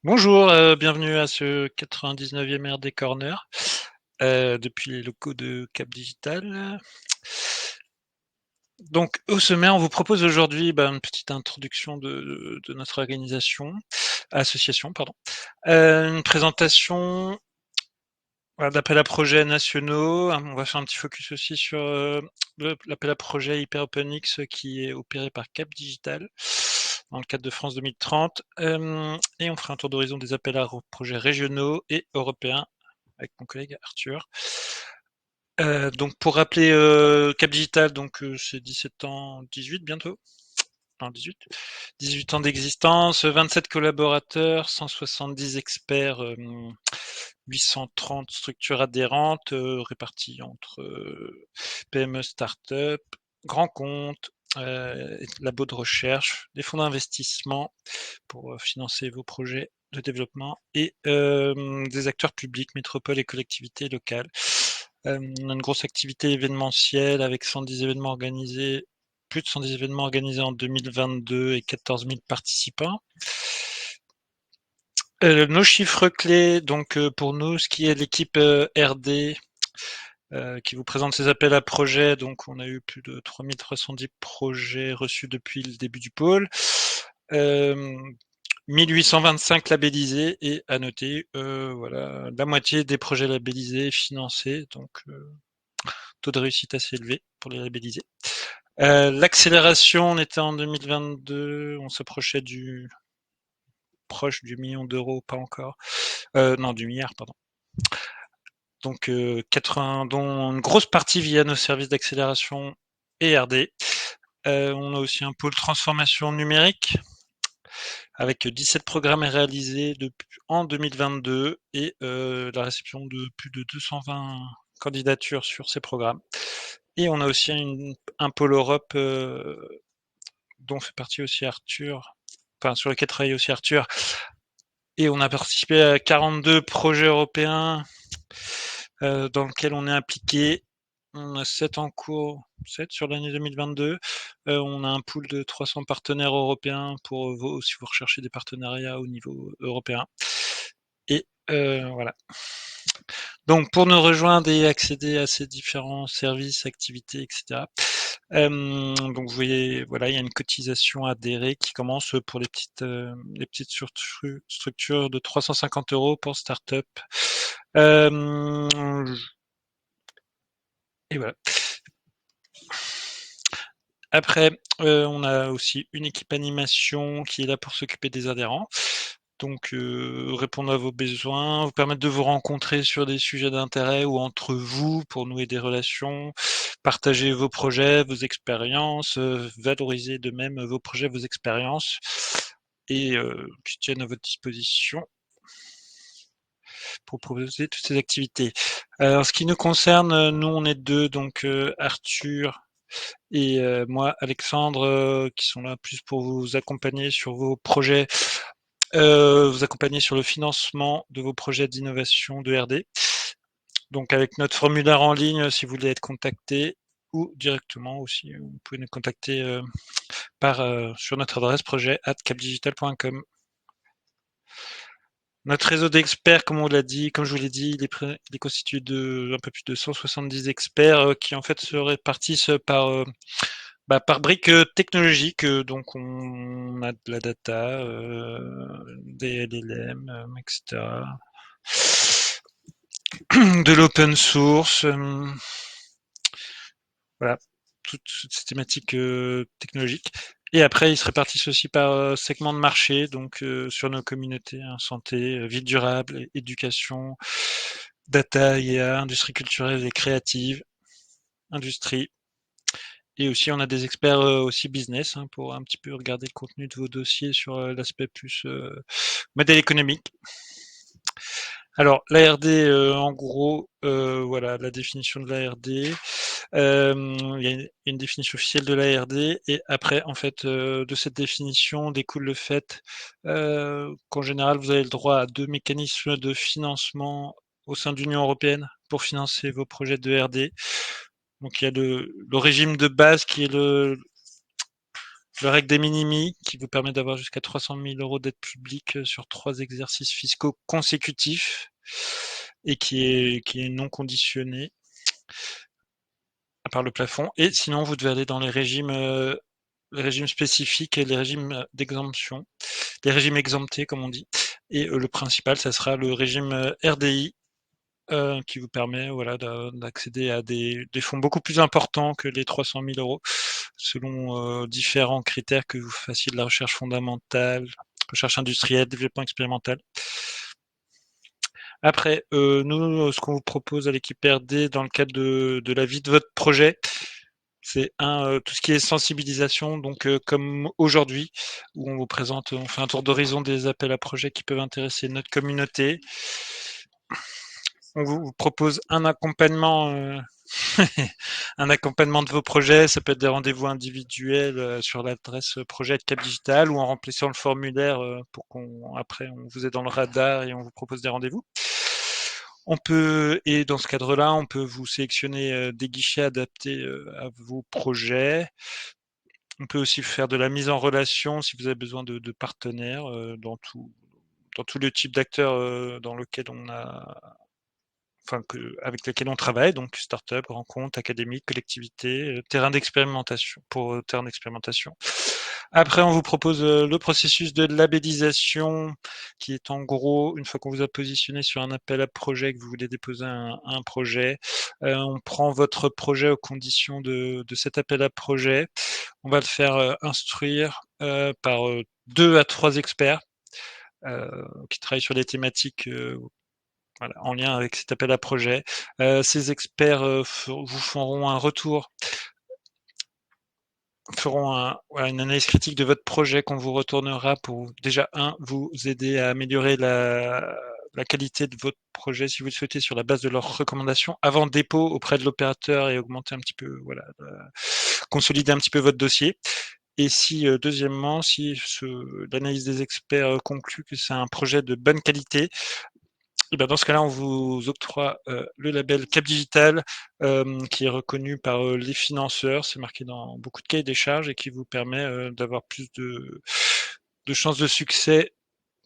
Bonjour, bienvenue à ce 99e RD Corner, depuis les locaux de Cap Digital. Donc au sommaire, on vous propose aujourd'hui, une petite introduction de notre association pardon. Une présentation, voilà, d'appels à projets nationaux. On va faire un petit focus aussi sur, l'appel à projets HyperOpenX qui est opéré par Cap Digital dans le cadre de France 2030. Et on fera un tour d'horizon des appels à projets régionaux et européens avec mon collègue Arthur. Donc pour rappeler, Cap Digital, donc c'est 17 ans, 18 bientôt, non 18, 18 ans d'existence, 27 collaborateurs, 170 experts, 830 structures adhérentes, réparties entre PME, start-up, grands comptes, labos de recherche, des fonds d'investissement pour financer vos projets de développement et des acteurs publics, métropoles et collectivités locales. On a une grosse activité événementielle avec 110 événements organisés, plus de 110 événements organisés en 2022 et 14 000 participants. Nos chiffres clés, donc pour nous, ce qui est l'équipe RD, qui vous présente ses appels à projets. Donc, on a eu plus de 3310 projets reçus depuis le début du pôle. 1825 labellisés et à noter, voilà, la moitié des projets labellisés financés, donc taux de réussite assez élevé pour les labellisés. L'accélération, on était en 2022, on s'approchait proche du million d'euros, pas encore. Non, du milliard, pardon. Donc 80, dont une grosse partie via nos services d'accélération et RD. On a aussi un pôle transformation numérique avec 17 programmes réalisés en 2022 et la réception de plus de 220 candidatures sur ces programmes. Et on a aussi un pôle Europe dont fait partie aussi Arthur, enfin sur lequel travaille aussi Arthur. Et on a participé à 42 projets européens dans lesquels on est impliqué. On a 7 en cours, 7 sur l'année 2022. On a un pool de 300 partenaires européens pour si vous recherchez des partenariats au niveau européen. Et voilà. Donc pour nous rejoindre et accéder à ces différents services, activités, etc. Donc vous voyez, voilà, il y a une cotisation adhérée qui commence pour les petites structures de 350 € pour start-up. Et voilà. Après, on a aussi une équipe animation qui est là pour s'occuper des adhérents. Donc, répondre à vos besoins, vous permettre de vous rencontrer sur des sujets d'intérêt ou entre vous pour nouer des relations, partager vos projets, vos expériences, valoriser de même vos projets, vos expériences et qui tiennent à votre disposition pour proposer toutes ces activités. En ce qui nous concerne, nous on est deux, donc Arthur et moi, Alexandre, qui sont là plus pour vous accompagner sur vos projets, vous accompagner sur le financement de vos projets d'innovation de RD. Donc avec notre formulaire en ligne, si vous voulez être contacté, ou directement aussi, vous pouvez nous contacter sur notre adresse projet@capdigital.com. Notre réseau d'experts, comme je vous l'ai dit, il est constitué de un peu plus de 170 experts qui en fait se répartissent par briques technologiques. Donc on a de la data, des LLM, etc. De l'open source, voilà, toutes ces thématiques technologiques. Et après, ils se répartissent aussi par segments de marché, donc sur nos communautés, hein, santé, vie durable, éducation, data, IA, industrie culturelle et créative, industrie. Et aussi, on a des experts aussi business hein, pour un petit peu regarder le contenu de vos dossiers sur l'aspect plus modèle économique. Alors, l'ARD, en gros, voilà la définition de l'ARD. Il y a une définition officielle de l'ARD et après, en fait, de cette définition découle le fait qu'en général, vous avez le droit à 2 mécanismes de financement au sein de l'Union européenne pour financer vos projets de RD. Donc il y a le régime de base qui est le règle des minimis qui vous permet d'avoir jusqu'à 300 000 € d'aide publique sur 3 exercices fiscaux consécutifs et qui est non conditionné à part le plafond. Et sinon, vous devez aller dans les régimes spécifiques et les régimes d'exemption, les régimes exemptés, comme on dit. Et le principal, ça sera le régime RDI, qui vous permet voilà, d'accéder à des fonds beaucoup plus importants que les 300 000 € selon différents critères, que vous fassiez de la recherche fondamentale, recherche industrielle, développement expérimental. Après, nous, ce qu'on vous propose à l'équipe RD dans le cadre de la vie de votre projet, c'est tout ce qui est sensibilisation, donc comme aujourd'hui, où on vous présente, on fait un tour d'horizon des appels à projets qui peuvent intéresser notre communauté. On vous propose un accompagnement, un accompagnement de vos projets. Ça peut être des rendez-vous individuels sur l'adresse projet de Cap Digital ou en remplissant le formulaire pour après on vous est dans le radar et on vous propose des rendez-vous. Et dans ce cadre-là, on peut vous sélectionner des guichets adaptés à vos projets. On peut aussi faire de la mise en relation si vous avez besoin de partenaires dans tous les types d'acteurs dans lequel on a avec lesquels on travaille, donc start-up, rencontres, académiques, collectivités, terrain d'expérimentation, pour terrain d'expérimentation. Après, on vous propose le processus de labellisation, qui est en gros, une fois qu'on vous a positionné sur un appel à projet, que vous voulez déposer un projet, on prend votre projet aux conditions de cet appel à projet. On va le faire instruire par 2 à 3 experts qui travaillent sur des thématiques voilà, en lien avec cet appel à projet. Ces experts vous feront un retour, voilà, une analyse critique de votre projet qu'on vous retournera pour déjà, vous aider à améliorer la qualité de votre projet si vous le souhaitez sur la base de leurs recommandations avant dépôt auprès de l'opérateur et augmenter un petit peu, voilà, consolider un petit peu votre dossier. Et si, deuxièmement, si l'analyse des experts conclut que c'est un projet de bonne qualité, et ben dans ce cas-là, on vous octroie le label Cap Digital, qui est reconnu par les financeurs. C'est marqué dans beaucoup de cahiers des charges et qui vous permet d'avoir plus de chances de succès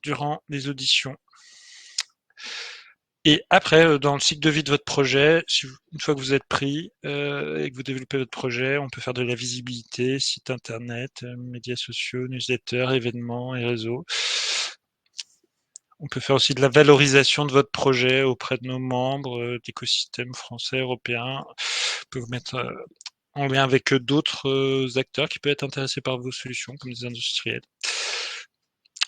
durant les auditions. Et après, dans le cycle de vie de votre projet, une fois que vous êtes pris et que vous développez votre projet, on peut faire de la visibilité, site internet, médias sociaux, newsletters, événements et réseaux. On peut faire aussi de la valorisation de votre projet auprès de nos membres, d'écosystèmes français, européens. On peut vous mettre en lien avec d'autres acteurs qui peuvent être intéressés par vos solutions, comme des industriels.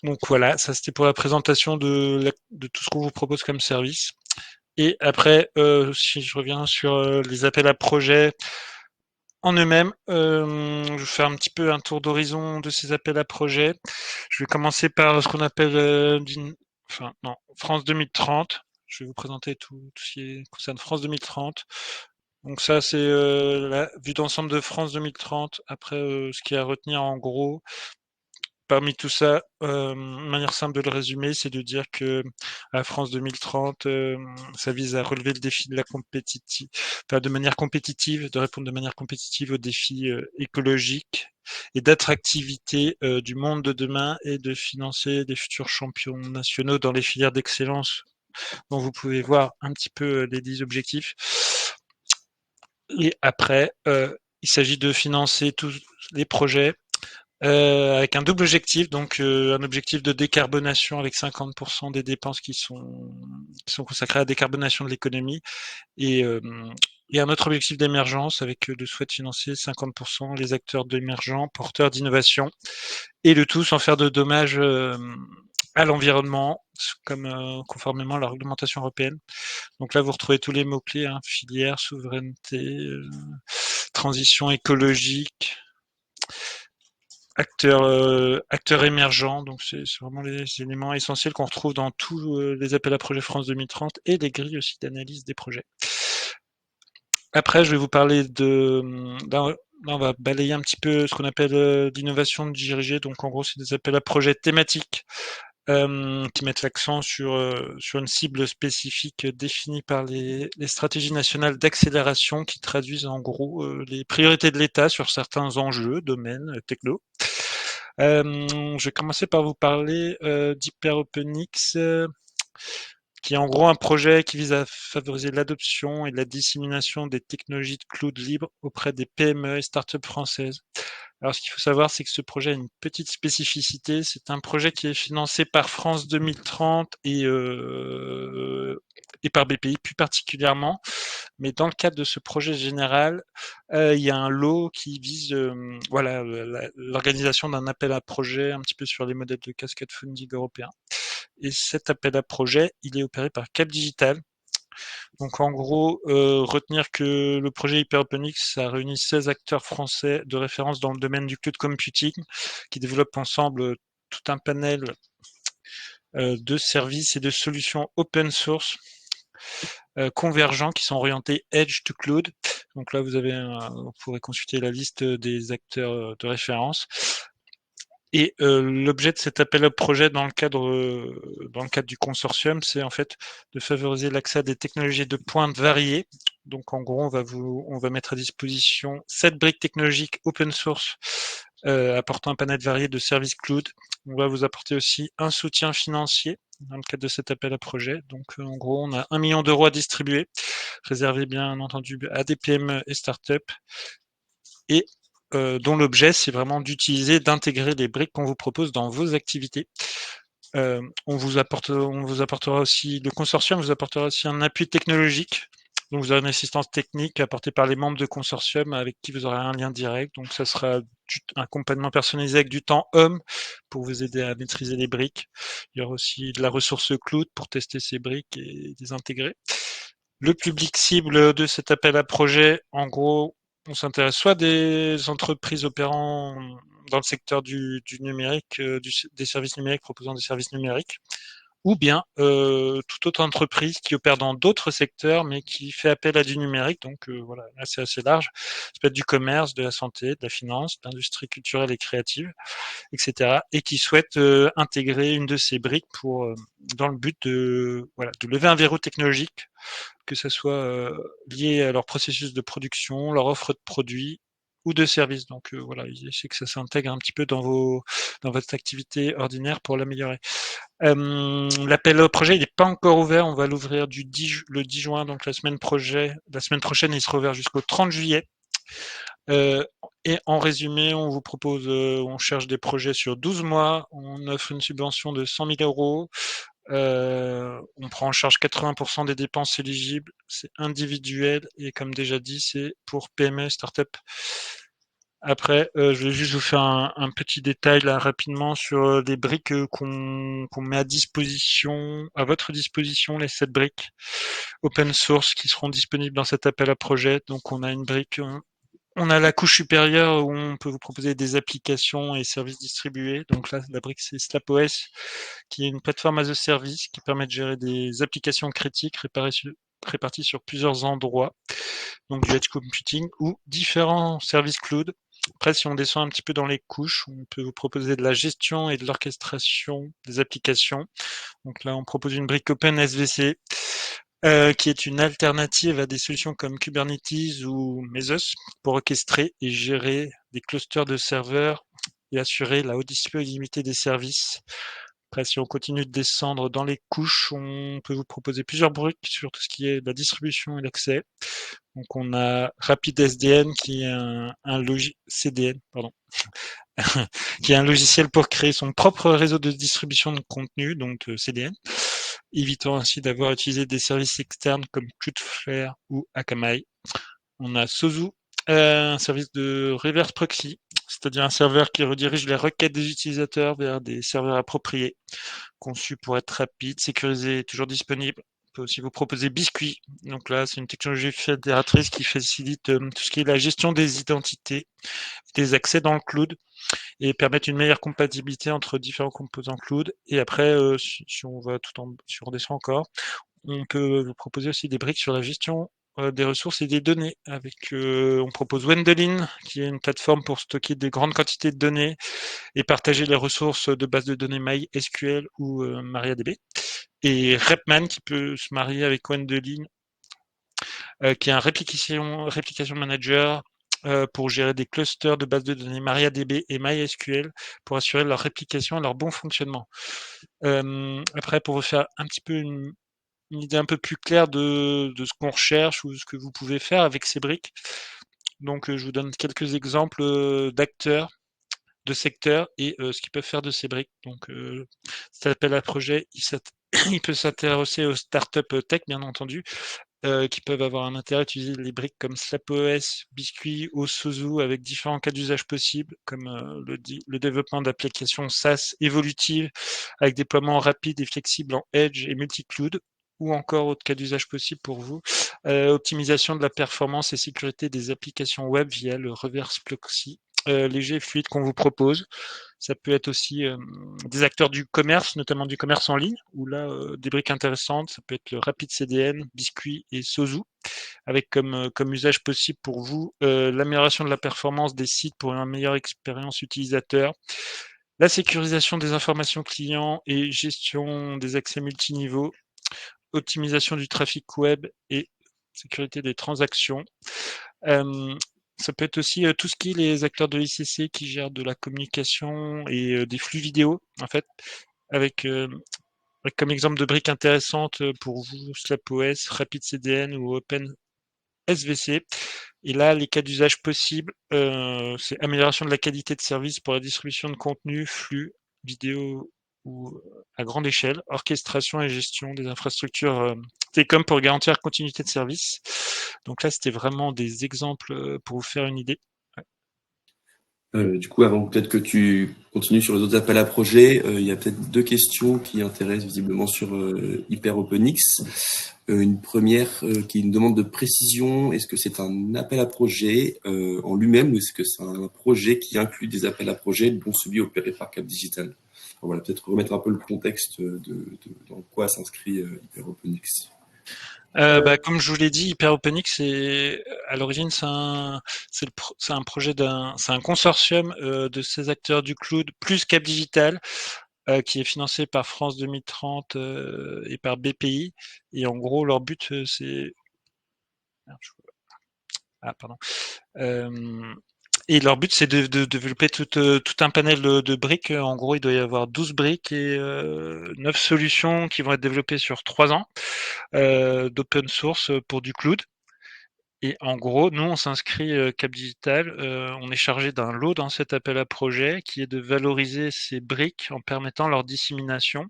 Donc voilà, ça c'était pour la présentation de tout ce qu'on vous propose comme service. Et après, si je reviens sur les appels à projets en eux-mêmes, je vais faire un petit peu un tour d'horizon de ces appels à projets. Je vais commencer par ce qu'on appelle France 2030. Je vais vous présenter tout ce qui concerne France 2030. Donc ça, c'est la vue d'ensemble de France 2030. Après, ce qu'il y a à retenir en gros, parmi tout ça, une manière simple de le résumer, c'est de dire que la France 2030, ça vise à relever le défi de de manière compétitive, de répondre de manière compétitive aux défis écologiques et d'attractivité du monde de demain et de financer des futurs champions nationaux dans les filières d'excellence dont vous pouvez voir un petit peu les 10 objectifs. Et après, il s'agit de financer tous les projets avec un double objectif, donc un objectif de décarbonation avec 50% des dépenses qui sont consacrées à la décarbonation de l'économie et un autre objectif d'émergence avec le souhait de financer 50% les acteurs émergents, porteurs d'innovation et le tout sans faire de dommages à l'environnement, comme conformément à la réglementation européenne. Donc là, vous retrouvez tous les mots-clés, filière, souveraineté, transition écologique, acteurs émergents. Donc c'est vraiment les éléments essentiels qu'on retrouve dans tous les appels à projets France 2030 et les grilles aussi d'analyse des projets. Après, je vais vous parler là, on va balayer un petit peu ce qu'on appelle l'innovation dirigée. Donc en gros, c'est des appels à projets thématiques qui mettent l'accent sur une cible spécifique définie par les stratégies nationales d'accélération qui traduisent en gros les priorités de l'État sur certains enjeux, domaines, techno. Je vais commencer par vous parler d'HyperOpenX, qui est en gros un projet qui vise à favoriser l'adoption et la dissémination des technologies de cloud libre auprès des PME et startups françaises. Alors, ce qu'il faut savoir, c'est que ce projet a une petite spécificité. C'est un projet qui est financé par France 2030 et par BPI plus particulièrement. Mais dans le cadre de ce projet général, il y a un lot qui vise voilà, l'organisation d'un appel à projet un petit peu sur les modèles de cascade funding européen. Et cet appel à projet, il est opéré par Cap Digital. Donc en gros, retenir que le projet HyperOpenX a réuni 16 acteurs français de référence dans le domaine du cloud computing qui développent ensemble tout un panel de services et de solutions open source convergents qui sont orientés edge to cloud. Donc là, vous pourrez consulter la liste des acteurs de référence. Et l'objet de cet appel à projet dans le cadre du consortium, c'est en fait de favoriser l'accès à des technologies de pointe variées. Donc en gros, on va mettre à disposition 7 briques technologiques open source apportant un panel varié de services cloud. On va vous apporter aussi un soutien financier dans le cadre de cet appel à projet. Donc en gros, on a 1 million d'euros à distribuer, réservé bien entendu à des PME et startups. Et dont l'objet, c'est vraiment d'intégrer les briques qu'on vous propose dans vos activités. On vous apportera aussi, le consortium vous apportera aussi un appui technologique. Donc, vous aurez une assistance technique apportée par les membres de consortium avec qui vous aurez un lien direct. Donc, ça sera un accompagnement personnalisé avec du temps homme pour vous aider à maîtriser les briques. Il y aura aussi de la ressource cloud pour tester ces briques et les intégrer. Le public cible de cet appel à projet, en gros, on s'intéresse soit des entreprises opérant dans le secteur du numérique, des services numériques proposant des services numériques, ou bien toute autre entreprise qui opère dans d'autres secteurs mais qui fait appel à du numérique. Donc voilà, là c'est assez large. Ça peut être du commerce, de la santé, de la finance, de l'industrie culturelle et créative, etc. Et qui souhaite intégrer une de ces briques dans le but de lever un verrou technologique, que ce soit lié à leur processus de production, leur offre de produits ou de services. Donc voilà, c'est que ça s'intègre un petit peu dans votre activité ordinaire pour l'améliorer. L'appel au projet, il n'est pas encore ouvert. On va l'ouvrir le 10 juin, donc la semaine prochaine, il sera ouvert jusqu'au 30 juillet. Et en résumé, on vous propose, on cherche des projets sur 12 mois. On offre une subvention de 100 000 euros. On prend en charge 80% des dépenses éligibles. C'est individuel et comme déjà dit, c'est pour PME, start-up. Après, je vais juste vous faire un petit détail là rapidement sur les briques qu'on met à votre disposition, les 7 briques open source qui seront disponibles dans cet appel à projet. Donc on a une brique, on a la couche supérieure où on peut vous proposer des applications et services distribués. Donc là, la brique, c'est SlapOS, qui est une plateforme as a service qui permet de gérer des applications critiques réparties sur plusieurs endroits, donc du edge computing ou différents services cloud. Après, si on descend un petit peu dans les couches, on peut vous proposer de la gestion et de l'orchestration des applications. Donc là, on propose une brique OpenSVC, qui est une alternative à des solutions comme Kubernetes ou Mesos pour orchestrer et gérer des clusters de serveurs et assurer la haute disponibilité des services. Après, si on continue de descendre dans les couches, on peut vous proposer plusieurs briques sur tout ce qui est la distribution et l'accès. Donc, on a RapidSDN qui est CDN, pardon, qui est un logiciel pour créer son propre réseau de distribution de contenu, donc CDN, évitant ainsi d'avoir utilisé des services externes comme Cloudflare ou Akamai. On a Sozu, un service de reverse proxy, c'est-à-dire un serveur qui redirige les requêtes des utilisateurs vers des serveurs appropriés, conçus pour être rapide, sécurisé et toujours disponible. On peut aussi vous proposer Biscuit. Donc là, c'est une technologie fédératrice qui facilite tout ce qui est la gestion des identités, des accès dans le cloud et permettre une meilleure compatibilité entre différents composants cloud. Et après, si on descend encore, on peut vous proposer aussi des briques sur la gestion des ressources et des données. On propose Wendelin, qui est une plateforme pour stocker des grandes quantités de données et partager les ressources de bases de données MySQL ou MariaDB. Et Repman, qui peut se marier avec Wendelin, qui est un replication manager pour gérer des clusters de bases de données MariaDB et MySQL pour assurer leur réplication et leur bon fonctionnement. Après, pour vous faire un petit peu une idée un peu plus claire de ce qu'on recherche ou ce que vous pouvez faire avec ces briques. Donc, je vous donne quelques exemples d'acteurs, de secteurs et ce qu'ils peuvent faire de ces briques. Donc, cet appel à projet, il peut s'intéresser aux startups tech, bien entendu, qui peuvent avoir un intérêt à utiliser les briques comme SlapOS, Biscuit ou Sozu avec différents cas d'usage possibles, comme le développement d'applications SaaS évolutives avec déploiement rapide et flexible en Edge et multi-cloud, ou encore autre cas d'usage possible pour vous, optimisation de la performance et sécurité des applications web via le reverse proxy léger et fluide qu'on vous propose. Ça peut être aussi des acteurs du commerce, notamment du commerce en ligne, où là, des briques intéressantes, ça peut être le Rapid CDN, Biscuit et Sozu, avec comme usage possible pour vous l'amélioration de la performance des sites pour une meilleure expérience utilisateur, la sécurisation des informations clients et gestion des accès multiniveaux, optimisation du trafic web et sécurité des transactions. Ça peut être aussi tout ce qui est les acteurs de l'ICC qui gèrent de la communication et des flux vidéo, en fait, avec, avec comme exemple de briques intéressantes pour vous, SlapOS, RapidCDN ou OpenSVC. Et là, les cas d'usage possibles, c'est amélioration de la qualité de service pour la distribution de contenu, flux, vidéo ou à grande échelle, orchestration et gestion des infrastructures télécom pour garantir la continuité de service. Donc là, c'était vraiment des exemples pour vous faire une idée. Du coup, avant peut-être que tu continues sur les autres appels à projets, il y a peut-être deux questions qui intéressent visiblement sur HyperOpenX. Une première qui est une demande de précision. Est-ce que c'est un appel à projet en lui-même ou est-ce que c'est un projet qui inclut des appels à projets, dont celui opéré par Cap Digital? Alors voilà, peut-être remettre un peu le contexte dans quoi s'inscrit HyperOpenX. Comme je vous l'ai dit, HyperOpenX, à l'origine, c'est un projet c'est un consortium de ces acteurs du cloud plus Cap Digital qui est financé par France 2030 et par BPI. Et en gros, leur but, c'est... Ah, pardon. Et leur but, c'est de développer tout un panel de briques. En gros, il doit y avoir 12 briques et 9 solutions qui vont être développées sur 3 ans d'open source pour du cloud. Et en gros, nous, on s'inscrit Cap Digital, on est chargé d'un lot dans cet appel à projet qui est de valoriser ces briques en permettant leur dissémination.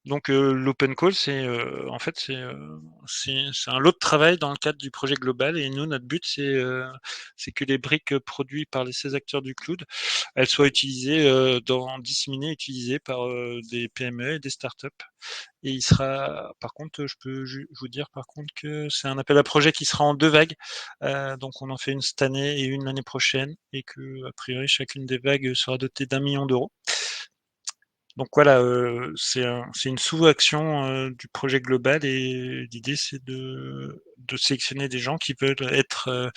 Donc l'open call, en fait c'est un lot de travail dans le cadre du projet global et nous notre but c'est que les briques produites par ces acteurs du cloud, elles soient utilisées disséminées, utilisées par des PME et des startups. Et il sera, par contre, je peux vous dire par contre que c'est un appel à projet qui sera en 2 vagues. Donc on en fait une cette année et une l'année prochaine et que a priori chacune des vagues sera dotée d'1 million d'euros. Donc voilà, c'est une sous-action du projet global et l'idée c'est de sélectionner des gens qui veulent être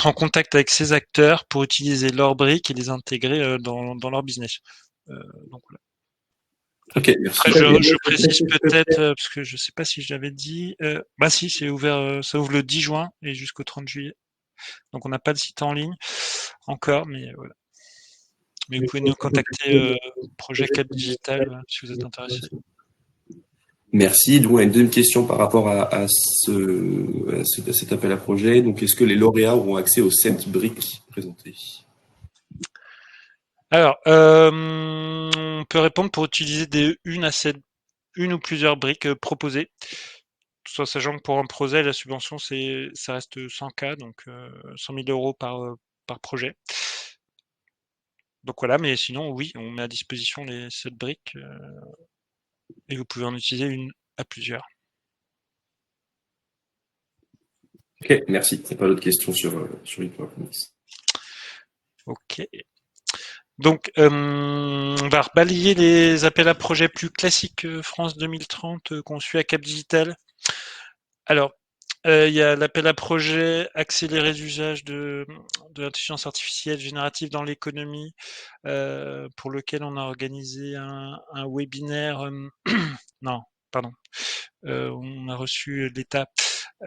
en contact avec ces acteurs pour utiliser leurs briques et les intégrer dans leur business. Donc voilà. Ok, merci. Après, je précise peut-être, parce que je sais pas si je l'avais dit, bah si, c'est ouvert, ça ouvre le 10 juin et jusqu'au 30 juillet. Donc on n'a pas de site en ligne encore, mais voilà. Mais vous pouvez nous contacter Projet Cap Digital si vous êtes intéressé. Merci. Donc, on a une deuxième question par rapport à cet appel à projet. Donc, est-ce que les lauréats auront accès aux 7 briques présentées? Alors, on peut répondre pour utiliser une ou plusieurs briques proposées. Tout en sachant que pour un projet, la subvention, ça reste 100K, donc 100 000 euros par projet. Donc voilà, mais sinon, oui, on met à disposition les 7 briques et vous pouvez en utiliser une à plusieurs. Ok, merci. Il n'y a pas d'autres questions sur HyperOpenX. Ok. Donc, on va balayer les appels à projets plus classiques France 2030 qu'on suit à Cap Digital. Alors, il y a l'appel à projet accélérer l'usage de l'intelligence artificielle générative dans l'économie, pour lequel on a organisé un webinaire. Non, pardon. On a reçu l'État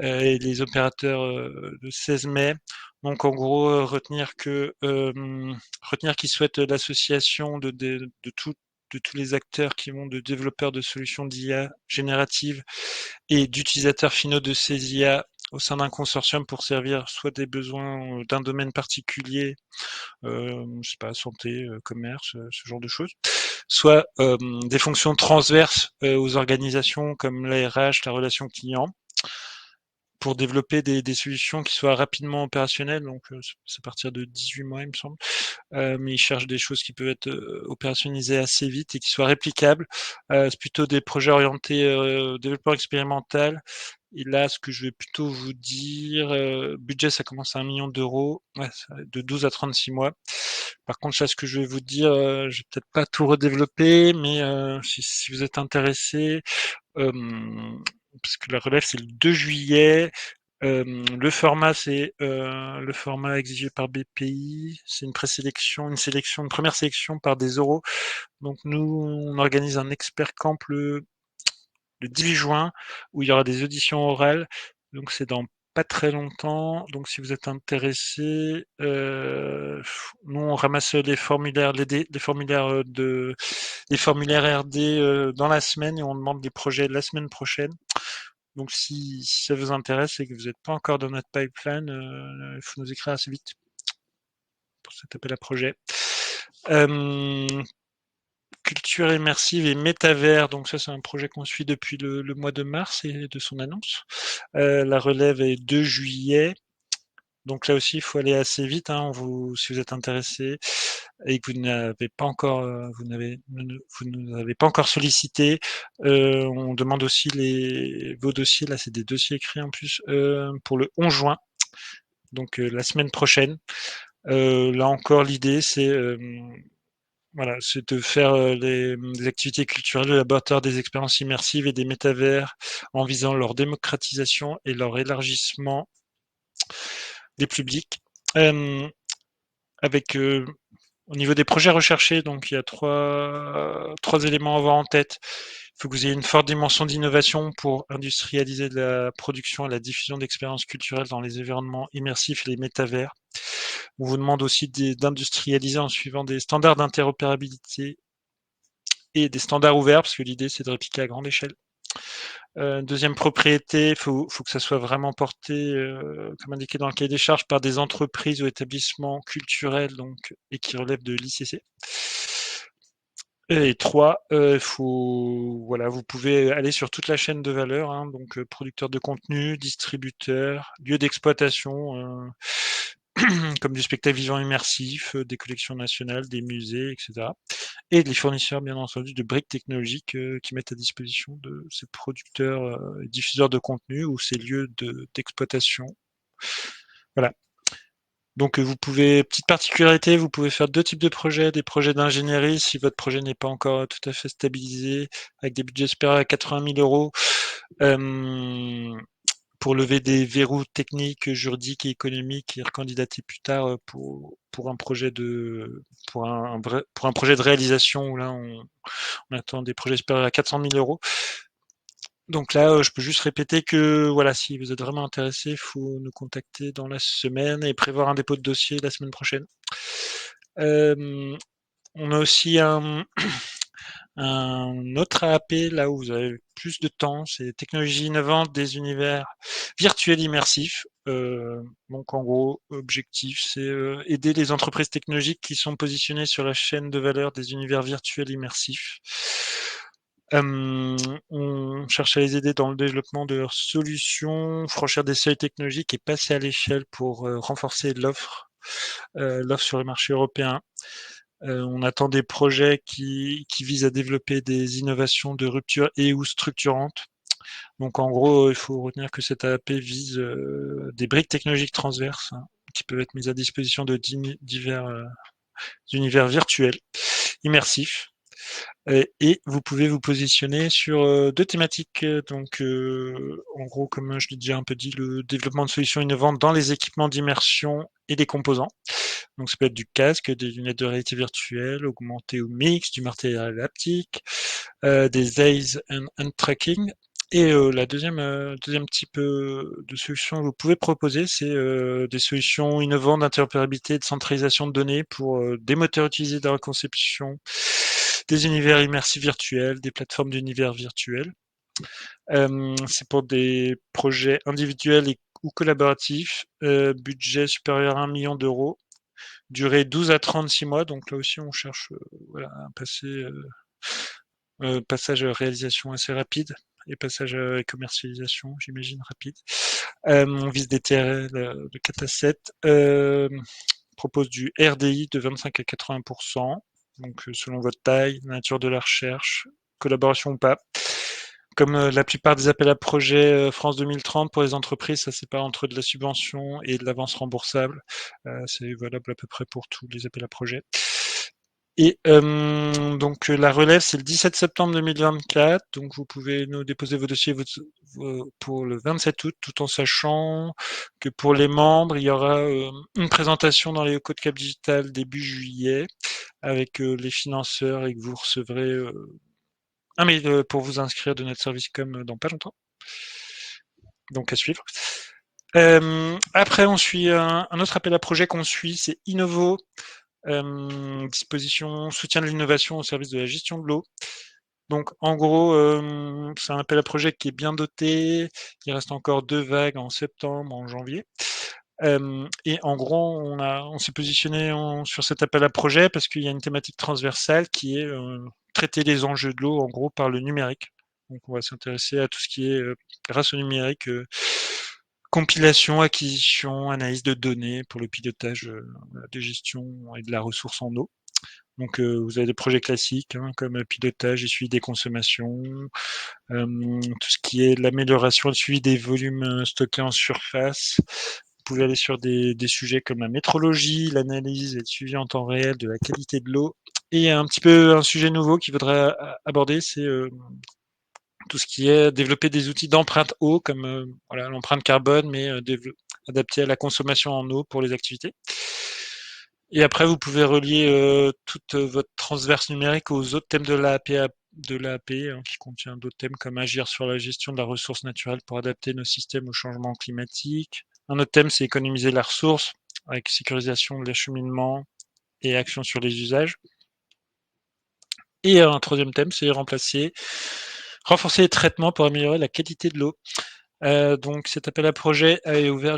et les opérateurs le 16 mai. Donc en gros, retenir qu'ils souhaitent l'association de tous les acteurs qui vont de développeurs de solutions d'IA générative et d'utilisateurs finaux de ces IA au sein d'un consortium pour servir soit des besoins d'un domaine particulier, je sais pas, santé, commerce, ce genre de choses, soit des fonctions transverses aux organisations comme la RH, la relation client, pour développer des solutions qui soient rapidement opérationnelles. Donc, c'est à partir de 18 mois, il me semble. Mais ils cherchent des choses qui peuvent être opérationnalisées assez vite et qui soient réplicables. C'est plutôt des projets orientés développement expérimental. Et là, ce que je vais plutôt vous dire, budget, ça commence à 1 million d'euros, ouais, de 12 à 36 mois. Par contre, là, ce que je vais vous dire, je vais peut-être pas tout redévelopper, mais si vous êtes intéressé, parce que la relève, c'est le 2 juillet. Le format, c'est le format exigé par BPI. C'est une présélection, une première sélection par des oraux. Donc nous, on organise un expert camp le 18 juin où il y aura des auditions orales. Donc c'est dans pas très longtemps. Donc si vous êtes intéressé, nous on ramasse les formulaires, les formulaires RD dans la semaine et on demande des projets la semaine prochaine. Donc si ça vous intéresse et que vous n'êtes pas encore dans notre pipeline, il faut nous écrire assez vite pour cet appel à projet. Culture immersive et métavers, donc ça c'est un projet qu'on suit depuis le mois de mars et de son annonce. La relève est 2 juillet. Donc là aussi, il faut aller assez vite. Si vous êtes intéressé et que vous n'avez pas encore, vous ne avez pas encore sollicité, on demande aussi vos dossiers. Là, c'est des dossiers écrits en plus pour le 11 juin, donc la semaine prochaine. Là encore, l'idée c'est de faire des activités culturelles, de laboratoire des expériences immersives et des métavers en visant leur démocratisation et leur élargissement des publics. Avec au niveau des projets recherchés, donc il y a trois éléments à avoir en tête. Il faut que vous ayez une forte dimension d'innovation pour industrialiser la production et la diffusion d'expériences culturelles dans les environnements immersifs et les métavers. On vous demande aussi d'industrialiser en suivant des standards d'interopérabilité et des standards ouverts, parce que l'idée c'est de répliquer à grande échelle. Deuxième propriété, il faut que ça soit vraiment porté, comme indiqué dans le cahier des charges, par des entreprises ou établissements culturels et qui relèvent de l'ICC. Et 3, vous pouvez aller sur toute la chaîne de valeur, donc producteurs de contenu, distributeurs, lieux d'exploitation, comme du spectacle vivant immersif, des collections nationales, des musées, etc. Et les fournisseurs, bien entendu, de briques technologiques qui mettent à disposition de ces producteurs et diffuseurs de contenu ou ces lieux d'exploitation. Voilà. Donc petite particularité, vous pouvez faire deux types de projets, des projets d'ingénierie si votre projet n'est pas encore tout à fait stabilisé, avec des budgets supérieurs à 80 000 euros, pour lever des verrous techniques, juridiques et économiques et recandidater plus tard pour un projet pour un projet de réalisation où là on attend des projets supérieurs à 400 000 euros. Donc là, je peux juste répéter que voilà, si vous êtes vraiment intéressé, il faut nous contacter dans la semaine et prévoir un dépôt de dossier la semaine prochaine. On a aussi un autre AAP là où vous avez plus de temps, c'est technologie innovante des univers virtuels immersifs. Donc en gros, objectif, c'est aider les entreprises technologiques qui sont positionnées sur la chaîne de valeur des univers virtuels immersifs. On cherche à les aider dans le développement de leurs solutions, franchir des seuils technologiques et passer à l'échelle pour renforcer l'offre sur le marché européen. On attend des projets qui visent à développer des innovations de rupture et ou structurantes. Donc en gros, il faut retenir que cette AAP vise des briques technologiques transverses qui peuvent être mises à disposition de divers univers virtuels, immersifs. Et vous pouvez vous positionner sur deux thématiques. Donc, en gros, comme je l'ai déjà un peu dit, le développement de solutions innovantes dans les équipements d'immersion et des composants. Donc, ça peut être du casque, des lunettes de réalité virtuelle, augmentée ou mixte, du matériel haptique, des eyes and tracking Et la deuxième type de solution que vous pouvez proposer, c'est des solutions innovantes d'interopérabilité et de centralisation de données pour des moteurs utilisés dans la conception, des univers immersifs virtuels, des plateformes d'univers virtuels. C'est pour des projets individuels ou collaboratifs, budget supérieur à 1 million d'euros, durée 12 à 36 mois. Donc là aussi, on cherche voilà, un passage à réalisation assez rapide et passage à commercialisation, j'imagine, rapide. On vise des TRL de 4 à 7. Propose du RDI de 25 à 80%, donc selon votre taille, la nature de la recherche, collaboration ou pas. Comme la plupart des appels à projets France 2030 pour les entreprises, ça sépare entre de la subvention et de l'avance remboursable. C'est valable à peu près pour tous les appels à projets. Et donc la relève, c'est le 17 septembre 2024. Donc vous pouvez nous déposer vos dossiers pour le 27 août, tout en sachant que pour les membres, il y aura une présentation dans les locaux de Cap Digital début juillet avec les financeurs et que vous recevrez un mail pour vous inscrire de notre service com dans pas longtemps. Donc à suivre. Après, on suit un autre appel à projet qu'on suit, c'est Innovo. Disposition, soutien de l'innovation au service de la gestion de l'eau. Donc en gros, c'est un appel à projet qui est bien doté. Il reste encore 2 vagues en septembre, en janvier. Et en gros, on s'est positionné sur cet appel à projet parce qu'il y a une thématique transversale qui est traiter les enjeux de l'eau en gros par le numérique. Donc on va s'intéresser à tout ce qui est grâce au numérique, compilation, acquisition, analyse de données pour le pilotage de gestion et de la ressource en eau. Donc vous avez des projets classiques comme pilotage et suivi des consommations, tout ce qui est l'amélioration et le suivi des volumes stockés en surface. Vous pouvez aller sur des sujets comme la métrologie, l'analyse et le suivi en temps réel de la qualité de l'eau. Et un petit peu un sujet nouveau qu'il faudrait aborder, c'est tout ce qui est développer des outils d'empreinte eau, comme voilà, l'empreinte carbone, mais adapté à la consommation en eau pour les activités. Et après, vous pouvez relier toute votre transverse numérique aux autres thèmes de l'AP, qui contient d'autres thèmes comme agir sur la gestion de la ressource naturelle pour adapter nos systèmes au changement climatique. Un autre thème, c'est économiser la ressource avec sécurisation de l'acheminement et action sur les usages. Et un troisième thème, c'est renforcer les traitements pour améliorer la qualité de l'eau. Donc cet appel à projet est ouvert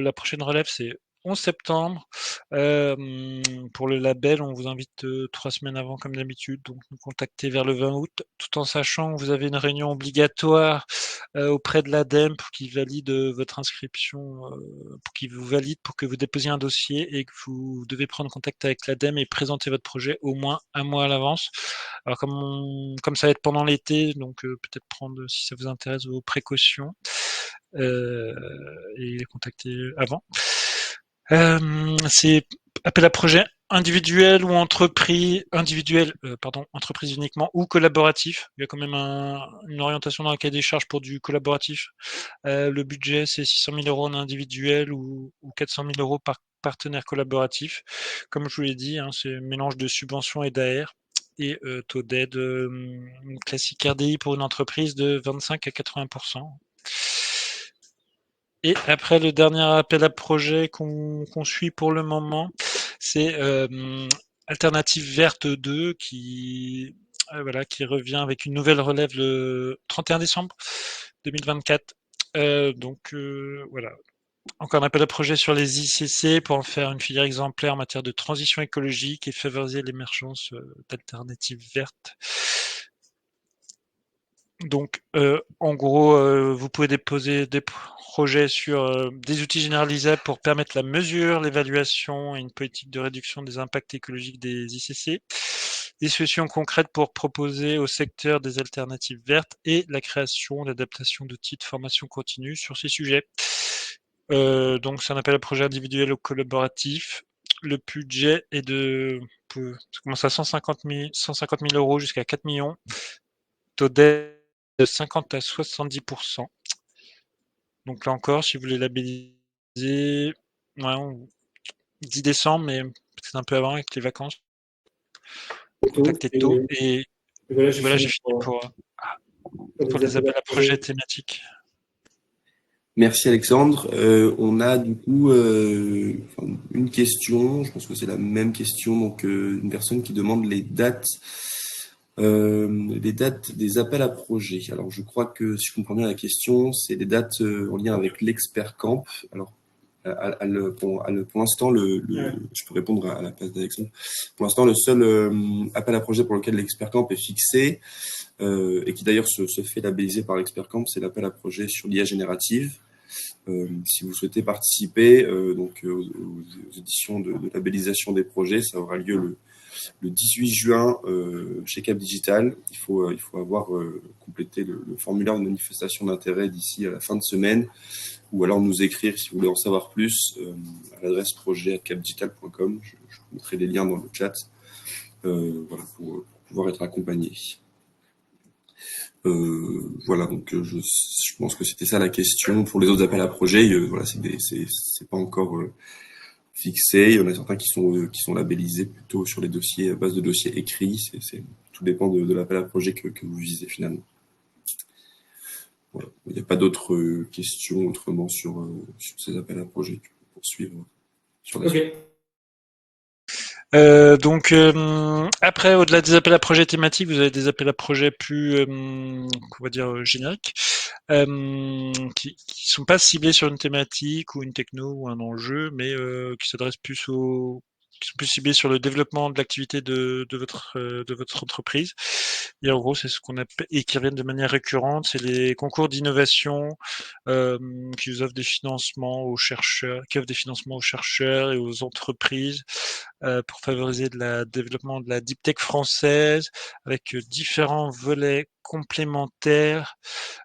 la prochaine relève, c'est 11 septembre. Pour le label, on vous invite 3 semaines avant comme d'habitude, donc nous contacter vers le 20 août, tout en sachant que vous avez une réunion obligatoire auprès de l'ADEME pour qu'il valide votre inscription, pour qu'il vous valide pour que vous déposiez un dossier et que vous devez prendre contact avec l'ADEME et présenter votre projet au moins un mois à l'avance. Alors comme ça va être pendant l'été, donc peut-être prendre, si ça vous intéresse, vos précautions et les contacter avant. C'est appel à projet individuel ou entreprise uniquement ou collaboratif. Il y a quand même une orientation dans le cahier des charges pour du collaboratif. Le budget, c'est 600 000 euros en individuel ou 400 000 euros par partenaire collaboratif. Comme je vous l'ai dit, c'est un mélange de subventions et d'AR et taux d'aide classique RDI pour une entreprise de 25 à 80%. Et après, le dernier appel à projet qu'on suit pour le moment, c'est Alternative Verte 2 qui revient avec une nouvelle relève le 31 décembre 2024. Voilà. Encore un appel à projet sur les ICC pour en faire une filière exemplaire en matière de transition écologique et favoriser l'émergence d'alternatives vertes. Donc, en gros, vous pouvez déposer des projets sur des outils généralisables pour permettre la mesure, l'évaluation et une politique de réduction des impacts écologiques des ICC, des solutions concrètes pour proposer au secteur des alternatives vertes et la création, l'adaptation d'outils de formation continue sur ces sujets. Donc, c'est un appel à projet individuel ou collaboratif. Le budget est ça commence à 150 000 euros jusqu'à 4 millions. Taux d'aide de 50 à 70%. Donc là encore, si vous voulez labelliser, on 10 décembre, mais peut-être un peu avant avec les vacances. Contactez tôt. Et voilà, j'ai voilà, fini j'ai fini pour, pour. pour les appels à projets thématiques. Merci Alexandre. On a du coup une question, je pense que c'est la même question, donc une personne qui demande les dates des appels à projets. Alors je crois que si je comprends bien la question, c'est des dates en lien avec l'Expert Camp. Alors pour l'instant, je peux répondre à la place d'Alexandre. Pour l'instant, le seul appel à projet pour lequel l'Expert Camp est fixé, et qui d'ailleurs se fait labelliser par l'Expert Camp, c'est l'appel à projet sur l'IA générative. Si vous souhaitez participer aux éditions de labellisation des projets, ça aura lieu le 18 juin chez Cap Digital. Il faut avoir complété le formulaire de manifestation d'intérêt d'ici à la fin de semaine, ou alors nous écrire si vous voulez en savoir plus à l'adresse projet@capdigital.com. Je vous mettrai les liens dans le chat voilà, pour pouvoir être accompagné. Voilà, donc je pense que c'était ça la question. Pour les autres appels à projets, voilà, c'est pas encore fixé. Il y en a certains qui sont labellisés plutôt sur les dossiers, à base de dossiers écrits. Tout dépend de l'appel à projet que vous visez finalement. Voilà. Il n'y a pas d'autres questions autrement sur ces appels à projets que poursuivre sur la suite. Donc après, au-delà des appels à projets thématiques, vous avez des appels à projets plus, on va dire, génériques, qui sont pas ciblés sur une thématique ou une techno ou un enjeu, mais qui s'adressent plus qui sont plus ciblés sur le développement de l'activité de votre entreprise. Et en gros, c'est ce qu'on appelle et qui reviennent de manière récurrente, c'est les concours d'innovation qui vous offrent des financements aux chercheurs, qui offrent des financements aux chercheurs et aux entreprises pour favoriser le développement de la deep tech française avec différents volets complémentaires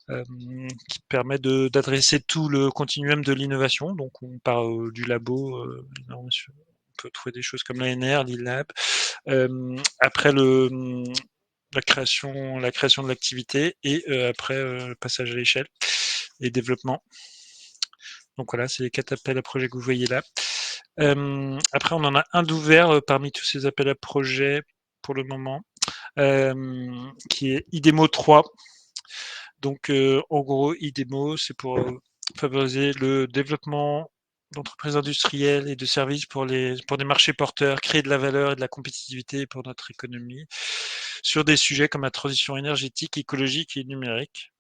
qui permettent d'adresser tout le continuum de l'innovation. Donc on part du labo, on peut trouver des choses comme l'ANR, l'ILab. Après la création de l'activité et après le passage à l'échelle et développement. Donc voilà, c'est les 4 appels à projets que vous voyez là. Après, on en a un d'ouvert parmi tous ces appels à projets pour le moment, qui est IDEMO 3. Donc, en gros, IDEMO, c'est pour favoriser le développement d'entreprises industrielles et de services pour des marchés porteurs, créer de la valeur et de la compétitivité pour notre économie, sur des sujets comme la transition énergétique, écologique et numérique.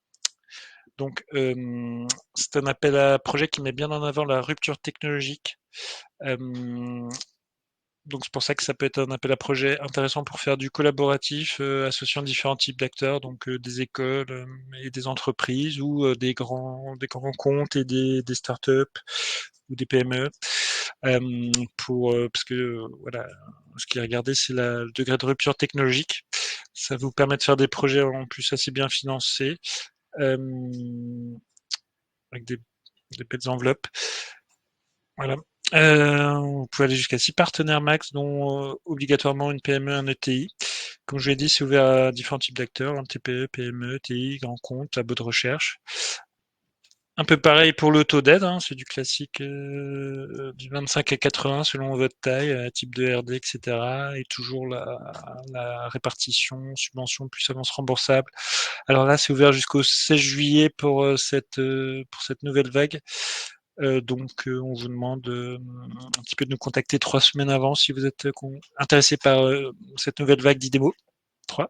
Donc, c'est un appel à projet qui met bien en avant la rupture technologique. Donc c'est pour ça que ça peut être un appel à projet intéressant pour faire du collaboratif, associant différents types d'acteurs, donc des écoles et des entreprises ou des grands comptes et des startups ou des PME. Parce que voilà, ce qui est regardé, c'est le degré de rupture technologique. Ça vous permet de faire des projets en plus assez bien financés, euh, avec des belles enveloppes. Voilà. Vous pouvez aller jusqu'à 6 partenaires max, dont obligatoirement une PME, un ETI. Comme je l'ai dit, c'est ouvert à différents types d'acteurs, un TPE, PME, ETI, grand compte, labo de recherche. Un peu pareil pour le taux d'aide, hein, c'est du classique du 25 à 80 selon votre taille, type de RD, etc. Et toujours la répartition, subvention plus avance remboursable. Alors là, c'est ouvert jusqu'au 16 juillet pour cette nouvelle vague. Donc, on vous demande un petit peu de nous contacter 3 semaines avant si vous êtes intéressé par cette nouvelle vague d'IDEMO 3.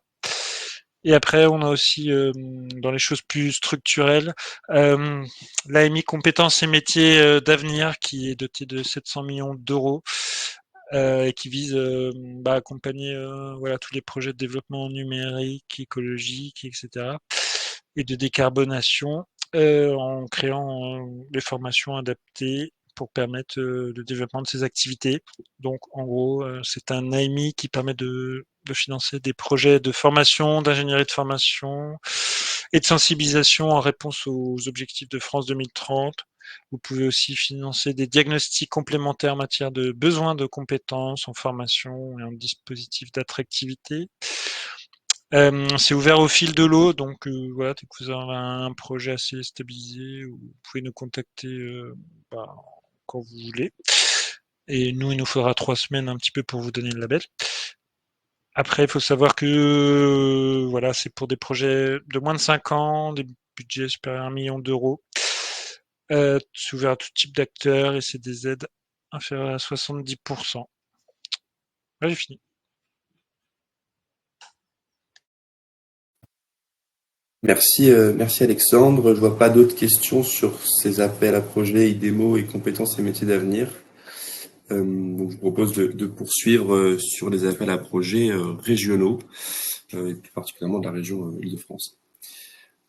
Et après, on a aussi, dans les choses plus structurelles, l'AMI Compétences et métiers d'avenir qui est doté de 700 millions d'euros et qui vise à accompagner voilà, tous les projets de développement numérique, écologique, etc. et de décarbonation en créant des formations adaptées pour permettre le développement de ces activités. Donc, en gros, c'est un AMI qui permet de financer des projets de formation, d'ingénierie de formation et de sensibilisation en réponse aux objectifs de France 2030. Vous pouvez aussi financer des diagnostics complémentaires en matière de besoins de compétences en formation et en dispositif d'attractivité. C'est ouvert au fil de l'eau, donc voilà, dès que vous avez un projet assez stabilisé, vous pouvez nous contacter bah, quand vous voulez. Et nous, il nous faudra 3 semaines un petit peu pour vous donner le label. Après, il faut savoir que voilà, c'est pour des projets de moins de 5 ans, des budgets supérieurs à 1 million d'euros. C'est ouvert à tout type d'acteurs et c'est des aides inférieures à 70%. Là, j'ai fini. Merci Alexandre. Je vois pas d'autres questions sur ces appels à projets, IDEMO et compétences et métiers d'avenir. Donc je vous propose de poursuivre sur les appels à projets régionaux, et plus particulièrement de la région Île-de-France.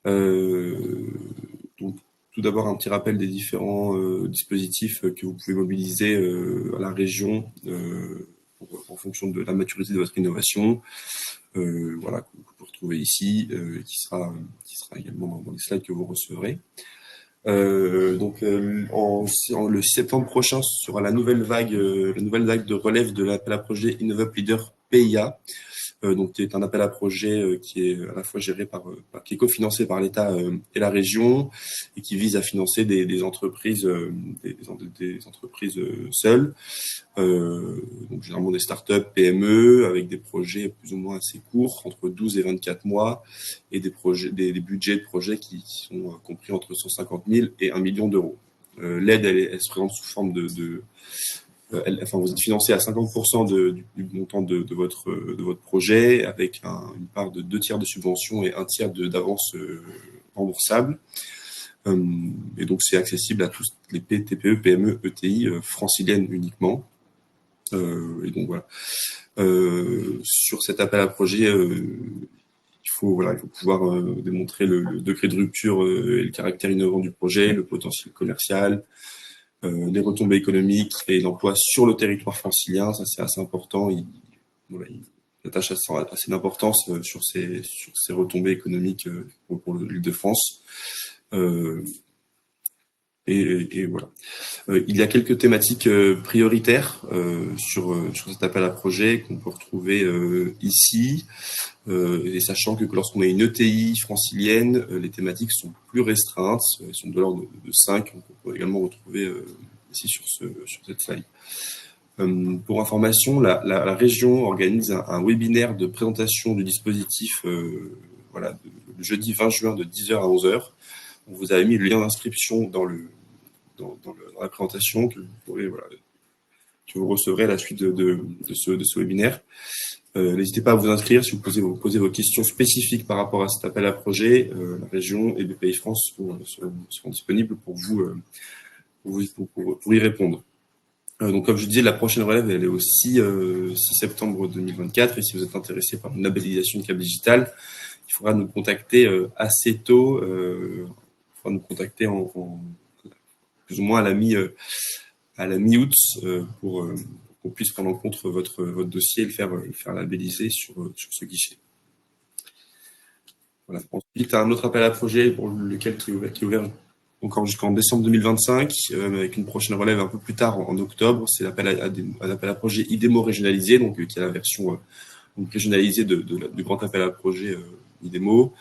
Donc tout d'abord un petit rappel des différents dispositifs que vous pouvez mobiliser à la région en fonction de la maturité de votre innovation. Voilà, que vous pouvez retrouver ici, et qui sera également dans les slides que vous recevrez. Le 6 septembre prochain sera la nouvelle vague de relève de l'appel à projet InnovUp Leader PIA. Donc, c'est un appel à projet qui est à la fois géré qui est cofinancé par l'État et la région et qui vise à financer des entreprises, des entreprises seules. Donc généralement des startups, PME, avec des projets plus ou moins assez courts, entre 12 et 24 mois, et des budgets de projets qui sont compris entre 150 000 et 1 million d'euros. L'aide, elle se présente sous forme vous êtes financé à 50% du montant de votre projet, avec une part de 2 tiers de subvention et 1 tiers d'avance remboursable. Et donc c'est accessible à tous les TPE, PME, ETI franciliennes uniquement. Et donc voilà. Sur cet appel à projet, il faut pouvoir démontrer le degré de rupture et le caractère innovant du projet, le potentiel commercial, les retombées économiques et l'emploi sur le territoire francilien. Ça, c'est assez important. Il attache assez d'importance sur ces retombées économiques pour l'Île-de-France. Et voilà. Il y a quelques thématiques prioritaires sur cet appel à projet qu'on peut retrouver ici. Et sachant que lorsqu'on a une ETI francilienne, les thématiques sont plus restreintes, elles sont de l'ordre de 5, on peut également retrouver ici sur cette slide. Pour information, la région organise un webinaire de présentation du dispositif le jeudi 20 juin de 10h à 11h. Vous avez mis le lien d'inscription dans la présentation que vous recevrez à la suite de ce webinaire. N'hésitez pas à vous inscrire si vous posez vos questions spécifiques par rapport à cet appel à projet. La région et BPI France seront disponibles pour y répondre. Donc, comme je disais, la prochaine relève, elle est au 6 septembre 2024. Et si vous êtes intéressé par une labellisation de câble digital, il faudra nous contacter assez tôt. Il faudra nous contacter en plus ou moins à la mi-août pour qu'on puisse prendre en compte votre dossier et le faire labelliser sur ce guichet. Voilà. Ensuite, un autre appel à projet pour lequel qui est ouvert encore jusqu'en décembre 2025, avec une prochaine relève un peu plus tard en octobre. C'est l'appel à projet IDEMO régionalisé, donc qui est la version régionalisée du grand appel à projet IDEMO.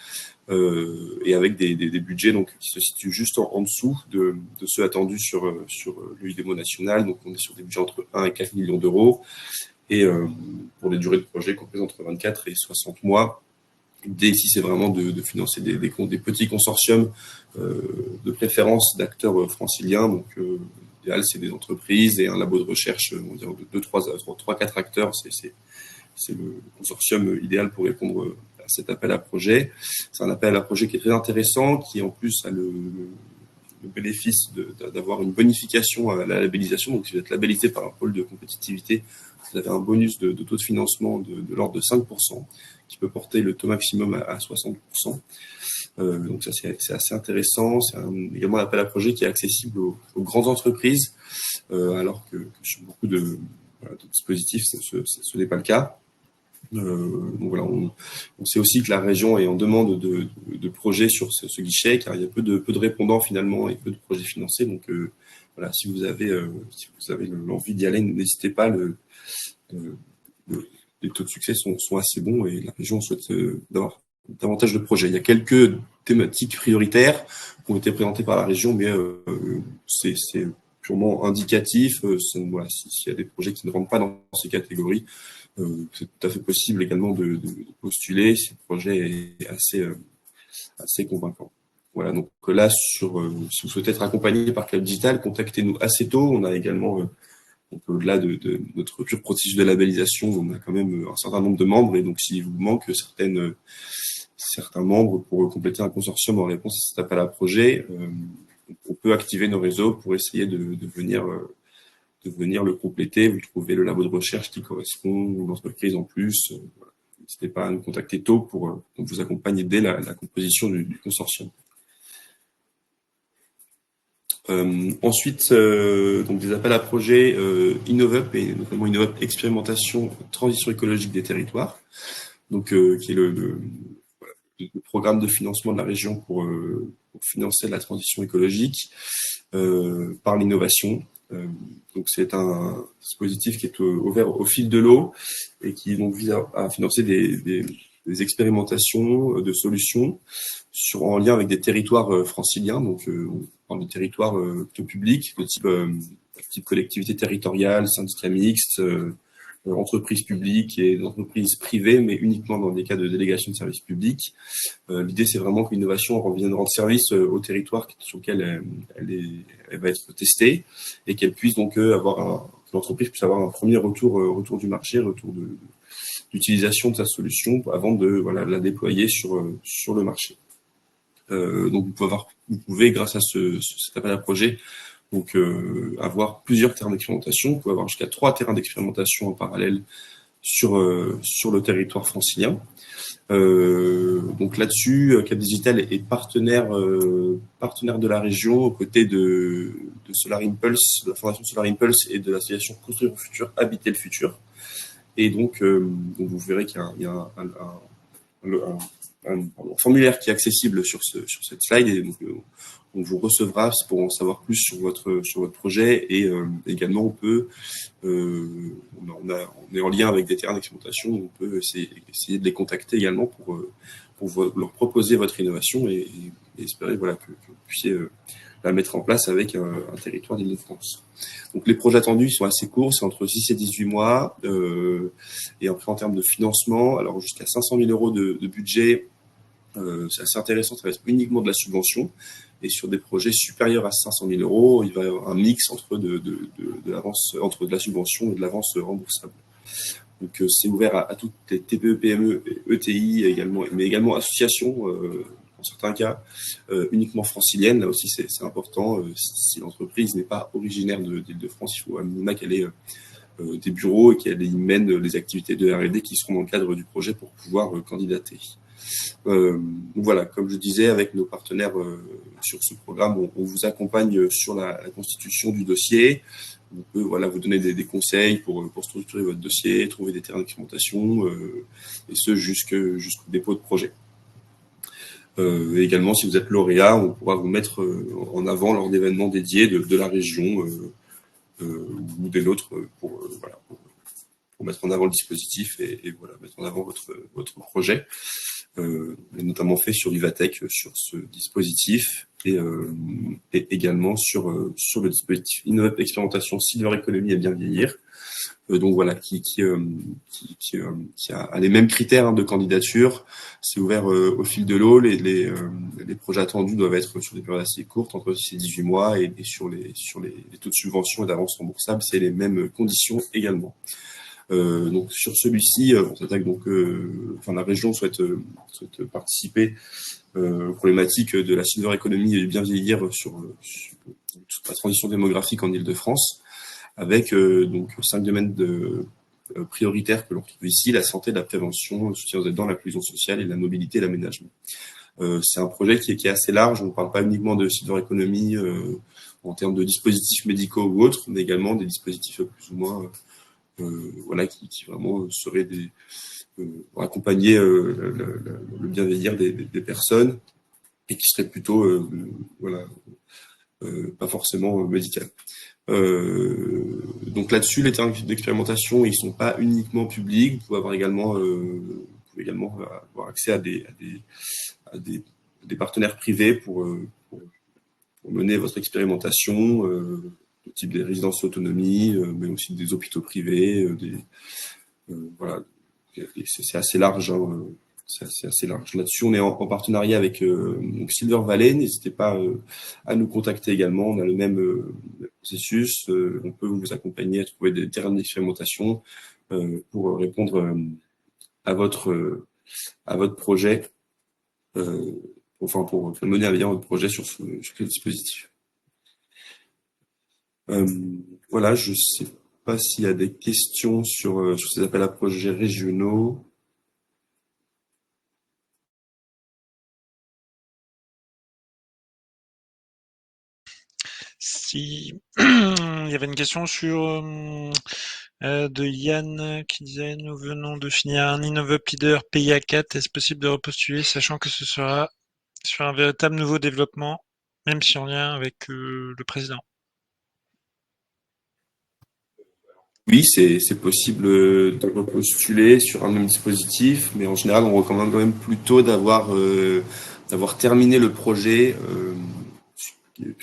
Et avec des budgets donc qui se situent juste en dessous de ceux attendus sur le IDEMO national. Donc on est sur des budgets entre 1 et 4 millions d'euros et pour des durées de projet comprises entre 24 et 60 mois. L'idée ici, c'est vraiment de financer des petits consortiums de préférence d'acteurs franciliens. Donc l'idéal, c'est des entreprises et un labo de recherche, on va dire de 3-4 acteurs. C'est le consortium idéal pour répondre à cet appel à projet. C'est un appel à projet qui est très intéressant, qui en plus a le bénéfice d'avoir une bonification à la labellisation. Donc, si vous êtes labellisé par un pôle de compétitivité, vous avez un bonus de taux de financement de l'ordre de 5%, qui peut porter le taux maximum à 60%. Donc ça, c'est assez intéressant. C'est également un appel à projet qui est accessible aux grandes entreprises, alors que sur beaucoup de dispositifs, ce n'est pas le cas. Donc voilà, on sait aussi que la région est en demande de projets sur ce guichet, car il y a peu de répondants finalement et peu de projets financés. Donc voilà, si vous avez l'envie d'y aller, n'hésitez pas. Les taux de succès sont assez bons et la région souhaite d'avoir davantage de projets. Il y a quelques thématiques prioritaires qui ont été présentées par la région, mais c'est purement indicatif. Voilà, s'il y a des projets qui ne rentrent pas dans ces catégories, c'est tout à fait possible également de postuler si le projet est assez convaincant. Voilà, donc là, si vous souhaitez être accompagné par Club Digital, contactez-nous assez tôt. On a également, donc au-delà de notre pur processus de labellisation, on a quand même un certain nombre de membres, et donc s'il vous manque certains membres pour compléter un consortium en réponse à cet appel à projet, on peut activer nos réseaux pour essayer de venir le compléter. Vous trouvez le labo de recherche qui correspond, une entreprise en plus. Voilà. N'hésitez pas à nous contacter tôt pour qu'on vous accompagne dès la composition du consortium. Ensuite, donc des appels à projets InnovUp, et notamment InnovUp Expérimentation Transition écologique des territoires, donc qui est le programme de financement de la région pour financer la transition écologique par l'innovation. Donc c'est un dispositif qui est ouvert au fil de l'eau et qui donc vise à financer des expérimentations de solutions en lien avec des territoires franciliens. Donc on parle de territoires plutôt publics, de type collectivité territoriale, syndicat mixte, entreprises publiques et entreprises privées, mais uniquement dans des cas de délégation de services publics. L'idée, c'est vraiment que l'innovation revienne rendre service au territoire sur lequel elle va être testée, et qu'elle puisse donc que l'entreprise puisse avoir un premier retour du marché, d'utilisation de sa solution avant de la déployer sur le marché. Donc vous pouvez grâce à cet appel à projet, donc avoir plusieurs terrains d'expérimentation. Vous pouvez avoir jusqu'à 3 terrains d'expérimentation en parallèle sur le territoire francilien. Donc là-dessus, Cap Digital est partenaire de la région aux côtés de Solar Impulse, de la Fondation Solar Impulse et de l'association Construire le futur, habiter le futur. Et donc vous verrez qu'il y a un formulaire qui est accessible sur cette slide, et donc on vous recevra pour en savoir plus sur votre projet, et également on est en lien avec des terrains d'expérimentation, on peut essayer de les contacter également pour leur proposer votre innovation et espérer que vous puissiez la mettre en place avec un territoire d'Île-de-France. Donc les projets attendus, ils sont assez courts, c'est entre 6 et 18 mois, et après en termes de financement, alors jusqu'à 500 000 euros de budget, c'est assez intéressant, ça reste uniquement de la subvention, et sur des projets supérieurs à 500 000 euros, il va y avoir un mix entre de la subvention et de l'avance remboursable. Donc c'est ouvert à toutes les TPE, PME, ETI également, mais également associations, dans certains cas, uniquement franciliennes. Là aussi, c'est important. Si l'entreprise n'est pas originaire d'Île-de-France, il faut à minima qu'elle ait des bureaux et qu'elle y mène les activités de R&D qui seront dans le cadre du projet pour pouvoir candidater. Voilà, comme je disais, avec nos partenaires sur ce programme, on vous accompagne sur la constitution du dossier. On peut vous donner des conseils pour structurer votre dossier, trouver des terrains d'expérimentation, et ce jusqu'au dépôt de projet. Et également, si vous êtes lauréat, on pourra vous mettre en avant lors d'événements dédiés de la région ou des nôtres pour mettre en avant le dispositif et mettre en avant votre projet. Notamment fait sur Vivatech, sur ce dispositif, et également sur le dispositif InnovUp Expérimentation Silver Economy et bien vieillir. Donc voilà, qui a les mêmes critères de candidature. C'est ouvert au fil de l'eau. Les projets attendus doivent être sur des périodes assez courtes, entre 6 et 18 mois, et sur les taux de subvention et d'avance remboursable, c'est les mêmes conditions également. Donc sur celui-ci, on s'attaque la région souhaite participer aux problématiques de la silver economy et du bien vieillir sur la transition démographique en Île-de-France, avec 5 domaines prioritaires que l'on retrouve ici: la santé, la prévention, le soutien aux aidants, l'inclusion sociale et la mobilité et l'aménagement. C'est un projet qui est assez large. On ne parle pas uniquement de silver economy en termes de dispositifs médicaux ou autres, mais également des dispositifs plus ou moins qui vraiment seraient pour accompagner le bien vieillir des personnes, et qui seraient plutôt pas forcément médicales. Donc là-dessus, les terrains d'expérimentation, ils sont pas uniquement publics. Vous pouvez également avoir accès à des partenaires privés pour mener votre expérimentation type des résidences autonomie, mais aussi des hôpitaux privés, voilà, c'est assez large. Hein, c'est assez large. Là-dessus, on est en partenariat avec Silver Valley. N'hésitez pas à nous contacter également. On a le même processus. On peut vous accompagner à trouver des terrains d'expérimentation pour répondre à votre projet, enfin pour mener à bien votre projet sur ce dispositif. Voilà, je sais pas s'il y a des questions sur ces appels à projets régionaux. Si il y avait une question sur de Yann qui disait nous venons de finir un Innovup Leader PIA 4, est-ce possible de repostuler sachant que ce sera sur un véritable nouveau développement, même si en lien avec le président? Oui, c'est possible de repostuler sur un même dispositif, mais en général, on recommande quand même plutôt d'avoir terminé le projet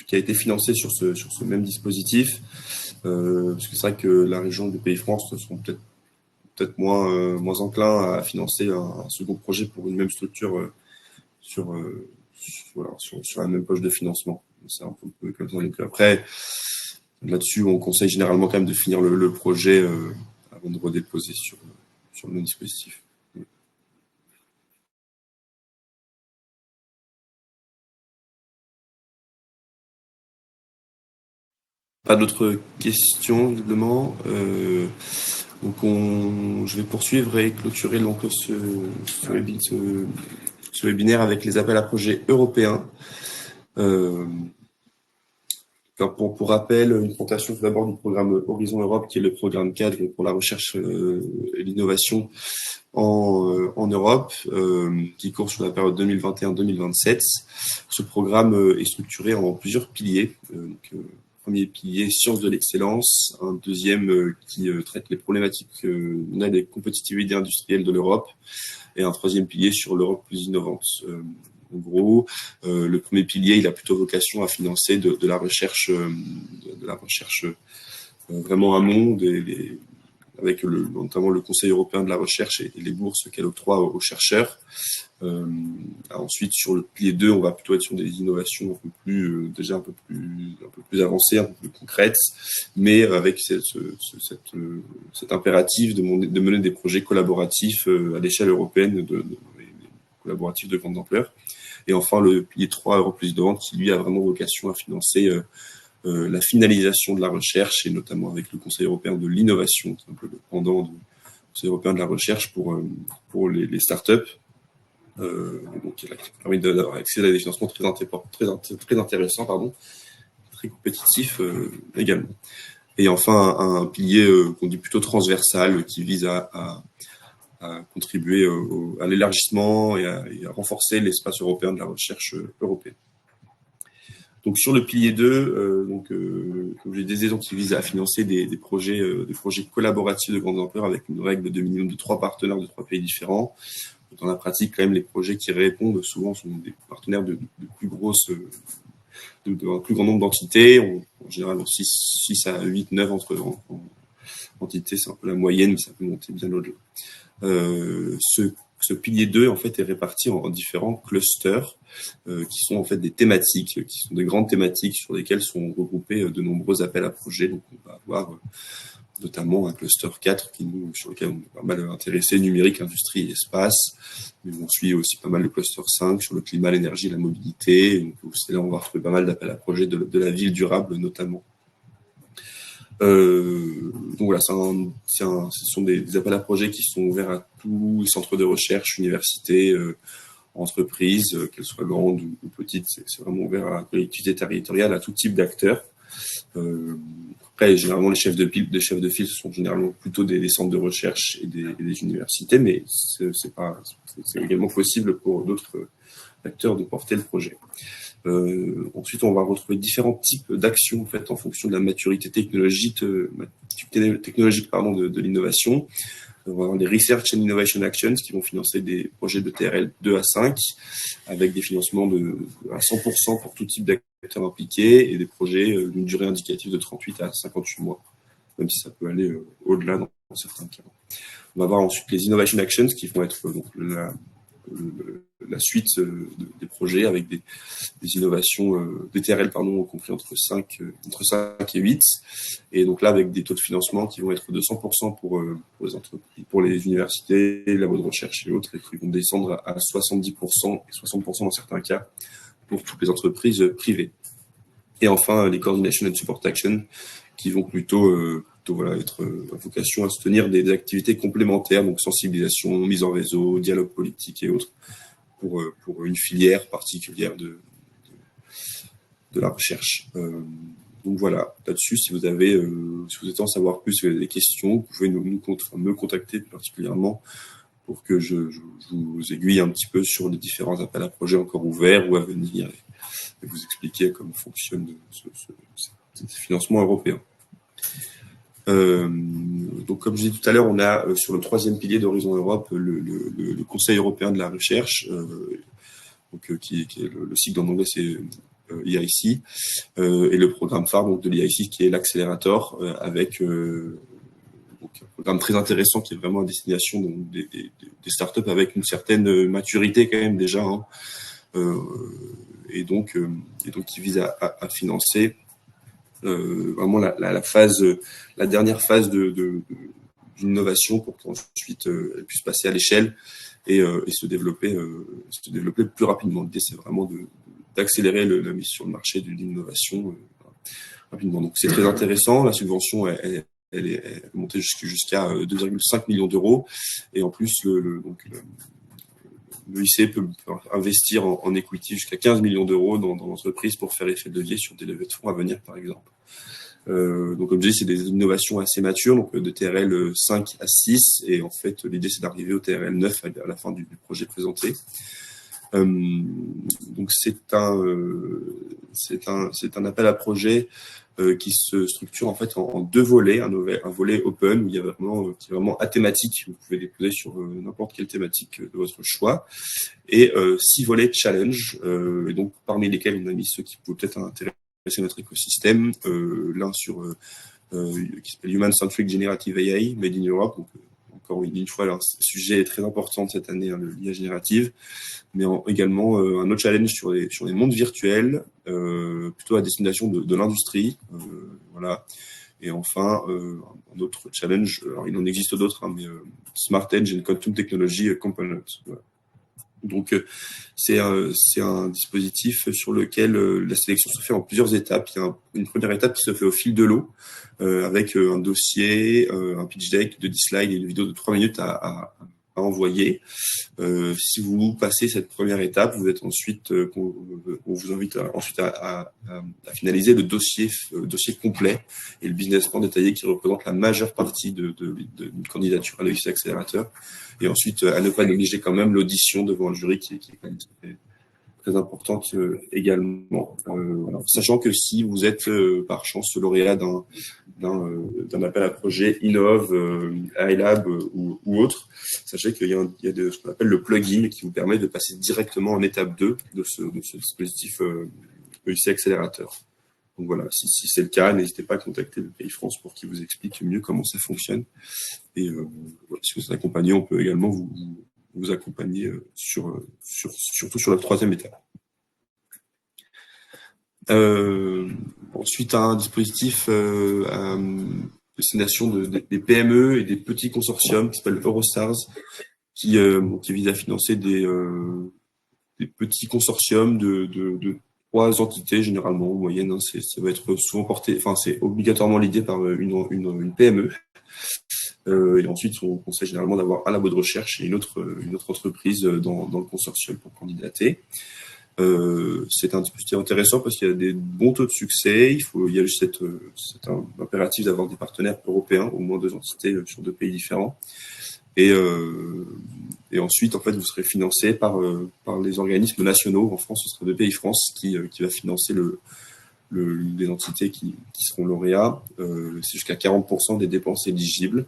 qui a été financé sur ce même dispositif, parce que c'est vrai que la région du Pays France sont peut-être moins enclins à financer un second projet pour une même structure voilà, sur la même poche de financement. C'est un peu comme ça. Donc après, là-dessus, on conseille généralement quand même de finir le projet avant de redéposer sur le même dispositif. Pas d'autres questions, visiblement. Donc je vais poursuivre et clôturer donc ce webinaire avec les appels à projets européens. Pour rappel, une présentation tout d'abord du programme Horizon Europe, qui est le programme cadre pour la recherche et l'innovation en Europe, qui court sur la période 2021-2027. Ce programme est structuré en plusieurs piliers. Premier pilier, sciences de l'excellence. Un deuxième qui traite les problématiques des compétitivité industrielle de l'Europe. Et un troisième pilier sur l'Europe plus innovante. En gros, le premier pilier, il a plutôt vocation à financer de la recherche, vraiment amont, avec notamment le Conseil européen de la recherche et les bourses qu'elle octroie aux chercheurs. Ensuite, sur le pilier 2, on va plutôt être sur des innovations un peu plus, déjà un peu plus avancées, un peu plus concrètes, mais avec cet impératif de mener des projets collaboratifs à l'échelle européenne, collaboratifs de grande ampleur. Et enfin, le pilier 3, Europe plus innovante, qui lui a vraiment vocation à financer la finalisation de la recherche, et notamment avec le Conseil européen de l'innovation, qui est un peu le pendant du Conseil européen de la recherche pour les startups. Donc, qui permet d'avoir accès à des financements très intéressants, très compétitifs également. Et enfin, un pilier qu'on dit plutôt transversal, qui vise à contribuer à l'élargissement et à renforcer l'espace européen de la recherche européenne. Donc sur le pilier 2, comme j'ai des exemples qui visent à financer des projets collaboratifs de grande ampleur avec une règle de minimum de 3 partenaires de 3 pays différents. Dans la pratique, quand même, les projets qui répondent souvent sont des partenaires de plus grosses, d'un plus grand nombre d'entités. En général, 6 à 8, 9 entités, c'est un peu la moyenne, mais ça peut monter bien au-delà. Ce pilier 2, en fait, est réparti en différents clusters qui sont en fait des thématiques, qui sont des grandes thématiques sur lesquelles sont regroupés de nombreux appels à projets. Donc, on va avoir notamment un cluster 4 sur lequel on est pas mal intéressé, numérique, industrie et espace. Mais on suit aussi pas mal le cluster 5 sur le climat, l'énergie, la mobilité. Donc, c'est là on va retrouver pas mal d'appels à projets de la ville durable notamment. Donc voilà, ce sont des appels à projets qui sont ouverts à tous les centres de recherche, universités, entreprises, qu'elles soient grandes ou petites. C'est vraiment ouvert à la collectivité territoriale, à tout type d'acteurs. Après, généralement, les chefs de file, ce sont généralement plutôt des centres de recherche et des universités, mais c'est également possible pour d'autres acteurs de porter le projet. Ensuite, on va retrouver différents types d'actions en fait en fonction de la maturité technologique, de l'innovation. On va avoir des Research and Innovation Actions qui vont financer des projets de TRL 2 à 5 avec des financements à 100% pour tout type d'acteurs impliqués et des projets d'une durée indicative de 38 à 58 mois, même si ça peut aller au-delà dans certains cas. On va avoir ensuite les Innovation Actions qui vont être donc, la suite des projets avec des innovations, des TRL, compris entre 5 et 8. Et donc là, avec des taux de financement qui vont être de 100% pour les entreprises, pour les universités, les labos de recherche et autres, et qui vont descendre à 70% et 60% dans certains cas pour toutes les entreprises privées. Et enfin, les Coordination and Support Action qui vont plutôt être à vocation à soutenir des activités complémentaires, donc sensibilisation, mise en réseau, dialogue politique et autres, pour une filière particulière de la recherche. Donc voilà, là-dessus, si vous souhaitez en savoir plus, si vous avez des questions, vous pouvez me contacter particulièrement pour que je vous aiguille un petit peu sur les différents appels à projets encore ouverts ou à venir et vous expliquer comment fonctionne ce financement européen. Donc, comme je disais tout à l'heure, on a sur le troisième pilier d'Horizon Europe le Conseil européen de la recherche, qui est le cycle en anglais, c'est EIC, et le programme phare donc, de l'EIC qui est l'Accelerator, avec un programme très intéressant qui est vraiment à destination donc, des startups avec une certaine maturité quand même déjà, hein, et donc qui vise à financer vraiment la dernière phase d'innovation pour qu'ensuite elle puisse passer à l'échelle et se développer plus rapidement. L'idée, c'est vraiment d'accélérer la mise sur le marché de l'innovation rapidement. Donc, c'est très intéressant. La subvention, elle est montée jusqu'à 2,5 millions d'euros. Et en plus, le IC peut investir en equity jusqu'à 15 millions d'euros dans l'entreprise pour faire effet de levier sur des levées de fonds à venir, par exemple. Donc, comme je dis, c'est des innovations assez matures, donc de TRL 5 à 6. Et en fait, l'idée, c'est d'arriver au TRL 9 à la fin du projet présenté. Donc, c'est un appel à projet qui se structure en fait en deux volets, un volet open où il y a qui est vraiment athématique, vous pouvez déposer sur n'importe quelle thématique de votre choix, et 6 volets challenge, et donc parmi lesquels on a mis ceux qui pouvaient peut-être intéresser notre écosystème, l'un qui s'appelle Human Centric Generative AI Made in Europe. Donc, encore une fois, un sujet très important cette année, hein, l'IA générative, mais également un autre challenge sur les mondes virtuels, plutôt à destination de l'industrie, voilà. Et enfin, un autre challenge, alors il en existe d'autres, hein, mais Smart Edge and Quantum Technology Component. Voilà. Donc, c'est un dispositif sur lequel la sélection se fait en plusieurs étapes. Il y a une première étape qui se fait au fil de l'eau, avec un dossier, un pitch deck de 10 slides et une vidéo de 3 minutes à envoyer. Si vous passez cette première étape, vous êtes ensuite, on vous invite ensuite à finaliser le dossier complet et le business plan détaillé qui représente la majeure partie d'une candidature à l'EIC Accélérateur. Et ensuite, à ne pas négliger quand même l'audition devant le jury qui est quand même très importante également. Voilà. Sachant que si vous êtes par chance lauréat d'un appel à projet Innov, iLab ou autre, sachez qu'il y a ce qu'on appelle le plugin qui vous permet de passer directement en étape 2 de ce dispositif EIC Accélérateur. Donc voilà, si c'est le cas, n'hésitez pas à contacter le pays France pour qu'il vous explique mieux comment ça fonctionne. Et si vous êtes accompagné, on peut également vous accompagner surtout sur la troisième étape. Ensuite, un dispositif à destination des PME et des petits consortiums qui s'appelle Eurostars, qui vise à financer des petits consortiums de 3 entités généralement en moyenne. Hein, ça va être souvent porté, enfin c'est obligatoirement l'idée par une PME. Et ensuite, on conseille généralement d'avoir un labo de recherche et une autre entreprise dans le consortium pour candidater. C'est un dispositif intéressant parce qu'il y a des bons taux de succès. Il y a juste c'est un impératif d'avoir des partenaires européens, au moins 2 entités sur 2 pays différents. Et ensuite, en fait, vous serez financé par les organismes nationaux. En France, ce sera BPI-France qui va financer les entités qui seront lauréats. C'est jusqu'à 40% des dépenses éligibles.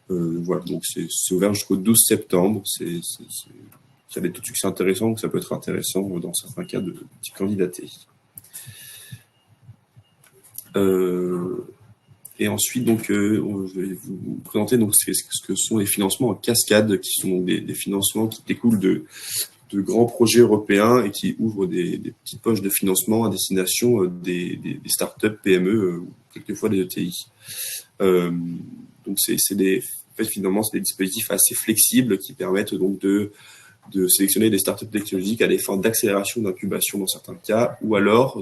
Voilà, donc c'est ouvert jusqu'au 12 septembre. Il y a des taux de succès intéressants, donc ça peut être intéressant dans certains cas de candidater. Et ensuite, donc, je vais vous présenter donc ce que sont les financements en cascade, qui sont des financements qui découlent de grands projets européens et qui ouvrent des petites poches de financement à destination des startups, PME, ou quelquefois des ETI. Donc, en fait, finalement, c'est des dispositifs assez flexibles qui permettent donc de sélectionner des startups technologiques à des fins d'accélération, d'incubation dans certains cas, ou alors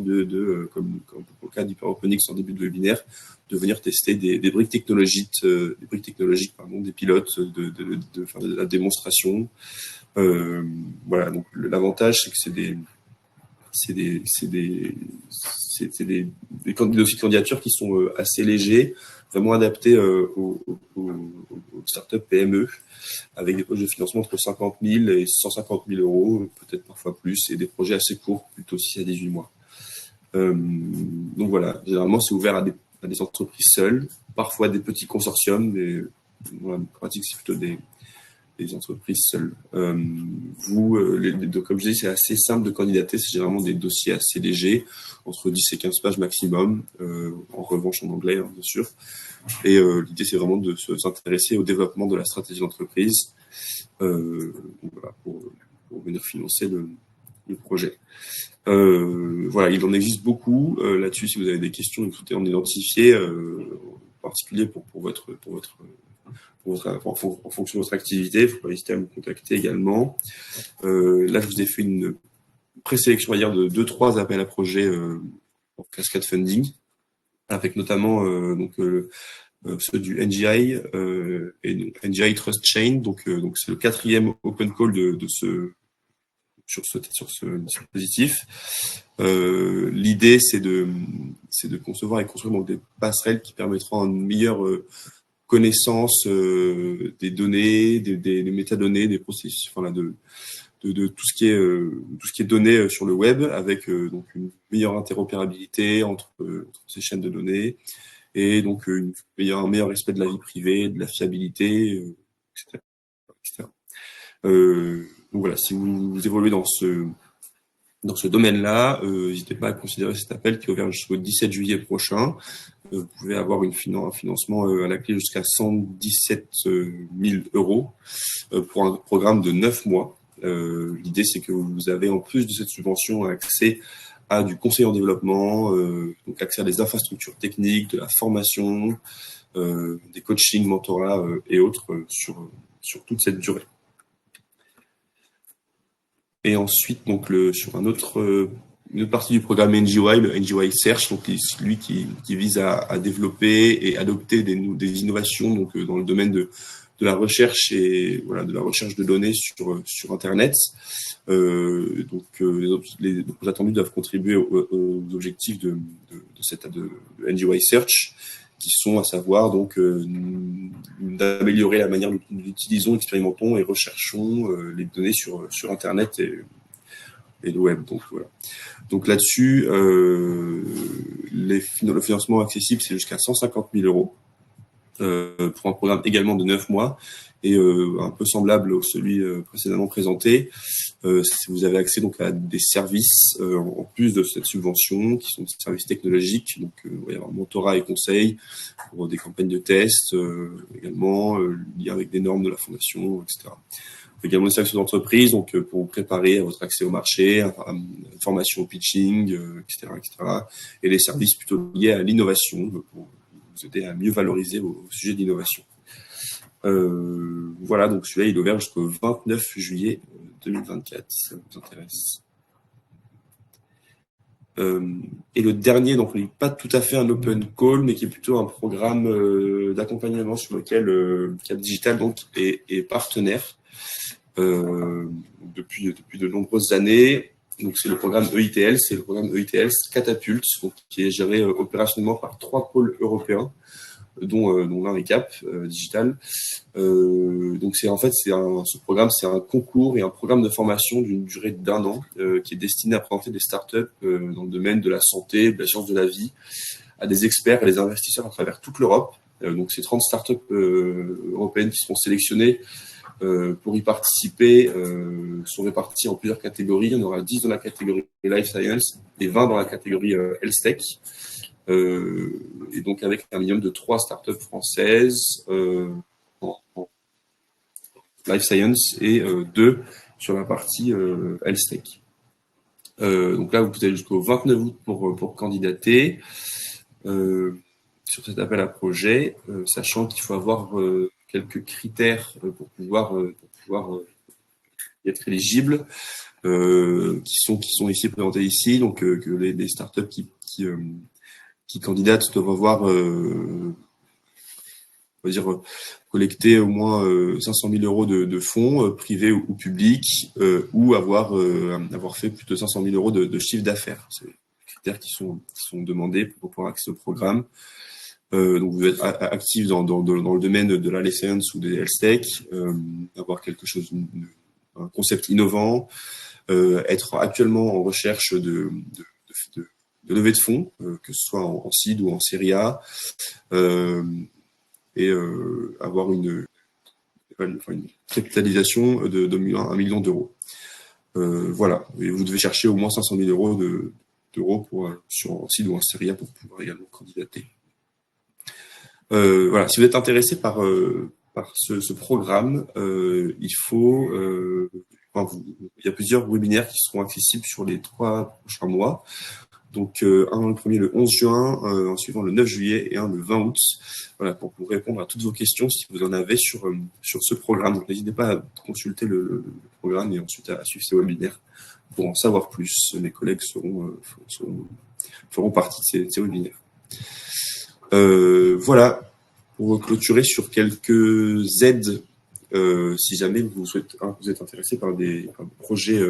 comme pour le cas d'Hyperoponics en début de webinaire, de venir tester des briques technologiques, des pilotes, de faire de la démonstration. Voilà, donc l'avantage, c'est que c'est des dossiers de candidature qui sont assez légers, vraiment adaptés aux startups PME, avec des poches de financement entre 50 000 et 150 000 euros, peut-être parfois plus, et des projets assez courts, plutôt 6 à 18 mois. Donc voilà, généralement c'est ouvert à des entreprises seules, parfois des petits consortiums, mais en pratique c'est plutôt des entreprises seules. Comme je dis, c'est assez simple de candidater, c'est généralement des dossiers assez légers, entre 10 et 15 pages maximum, en revanche en anglais, hein, bien sûr. Et l'idée, c'est vraiment de s'intéresser au développement de la stratégie d'entreprise voilà, pour venir financer le projet. Voilà, il en existe beaucoup. Là-dessus, si vous avez des questions, écoutez, en identifier, en particulier pour en fonction de votre activité, il ne faut pas hésiter à me contacter également. Là, je vous ai fait une présélection, on va dire, de 2-3 appels à projets en cascade funding, avec notamment ceux du NGI et NGI Trust Chain. Donc c'est le 4e open call sur ce dispositif. L'idée, c'est de concevoir et construire donc des passerelles qui permettront une meilleure connaissance des données, des métadonnées, des processus, enfin, de tout ce qui est donné sur le web, avec donc une meilleure interopérabilité entre ces chaînes de données, et donc un meilleur respect de la vie privée, de la fiabilité, etc. etc. Donc voilà, si vous évoluez dans ce domaine-là, n'hésitez pas à considérer cet appel qui est ouvert jusqu'au 17 juillet prochain. Vous pouvez avoir un financement à la clé jusqu'à 117 000 euros pour un programme de 9 mois. L'idée, c'est que vous avez, en plus de cette subvention, accès à du conseil en développement, donc accès à des infrastructures techniques, de la formation, des coachings, mentorats et autres sur toute cette durée. Et ensuite, donc sur une autre partie du programme NGY, le NGY Search, donc lui qui vise à développer et adopter des innovations donc dans le domaine de la recherche et voilà, de la recherche de données sur Internet. Donc les projets attendus doivent contribuer aux objectifs de NGY Search, qui sont à savoir donc d'améliorer la manière dont nous utilisons, expérimentons et recherchons les données sur Internet et le web. Donc voilà. Donc là-dessus, le financement accessible, c'est jusqu'à 150 000 euros pour un programme également de 9 mois et un peu semblable au celui précédemment présenté. Vous avez accès donc à des services en plus de cette subvention, qui sont des services technologiques, donc il va y avoir mentorat et conseil pour des campagnes de tests, également liés avec des normes de la fondation, etc. Également des services d'entreprise, donc pour vous préparer à votre accès au marché, à formation au pitching, etc., etc. Et des services plutôt liés à l'innovation, pour vous aider à mieux valoriser vos sujets d'innovation. Voilà, donc celui-là, il est ouvert jusqu'au 29 juillet 2024, si ça vous intéresse. Et le dernier, donc il n'est pas tout à fait un open call, mais qui est plutôt un programme d'accompagnement sur lequel Cap Digital donc, est partenaire depuis de nombreuses années. Donc c'est le programme EITL, c'est le programme EITL Catapulte, donc, qui est géré opérationnellement par 3 pôles européens, dont l'un est Cap Digital. Donc ce programme, c'est un concours et un programme de formation d'une durée d'1 an qui est destiné à présenter des startups dans le domaine de la santé, de la science de la vie, à des experts et des investisseurs à travers toute l'Europe. Donc ces 30 startups européennes qui seront sélectionnées pour y participer sont réparties en plusieurs catégories. Il y en aura 10 dans la catégorie Life Science et 20 dans la catégorie Health Tech. Et donc avec un minimum de 3 startups françaises en Life Science et 2 sur la partie Health Tech. Donc là, vous avez jusqu'au 29 août pour candidater sur cet appel à projet, sachant qu'il faut avoir quelques critères pour pouvoir y être éligible, qui sont ici présentés ici. Donc que les startups qui candidatent doivent avoir collecter au moins 500 000 euros de fonds privés ou publics, ou avoir fait plus de 500 000 euros de chiffre d'affaires. C'est les critères qui sont demandés pour pouvoir accéder au programme. Donc vous êtes actif dans le domaine de la life science ou des health tech, avoir quelque chose, un concept innovant, être actuellement en recherche de levée de fonds, que ce soit en seed ou en série A, et avoir une capitalisation de 1 million d'euros. Voilà. Et vous devez chercher au moins 500 000 euros d'euros sur un seed ou en série A pour pouvoir également candidater. Voilà. Si vous êtes intéressé par ce programme, il y a plusieurs webinaires qui seront accessibles sur les 3 prochains mois. Donc le premier le 11 juin, en suivant le 9 juillet et un le 20 août. Voilà, pour répondre à toutes vos questions si vous en avez sur ce programme. Donc n'hésitez pas à consulter le programme et ensuite à suivre ces webinaires pour en savoir plus. Mes collègues feront partie de ces webinaires. Voilà, pour clôturer sur quelques aides, si jamais vous êtes intéressé par des projets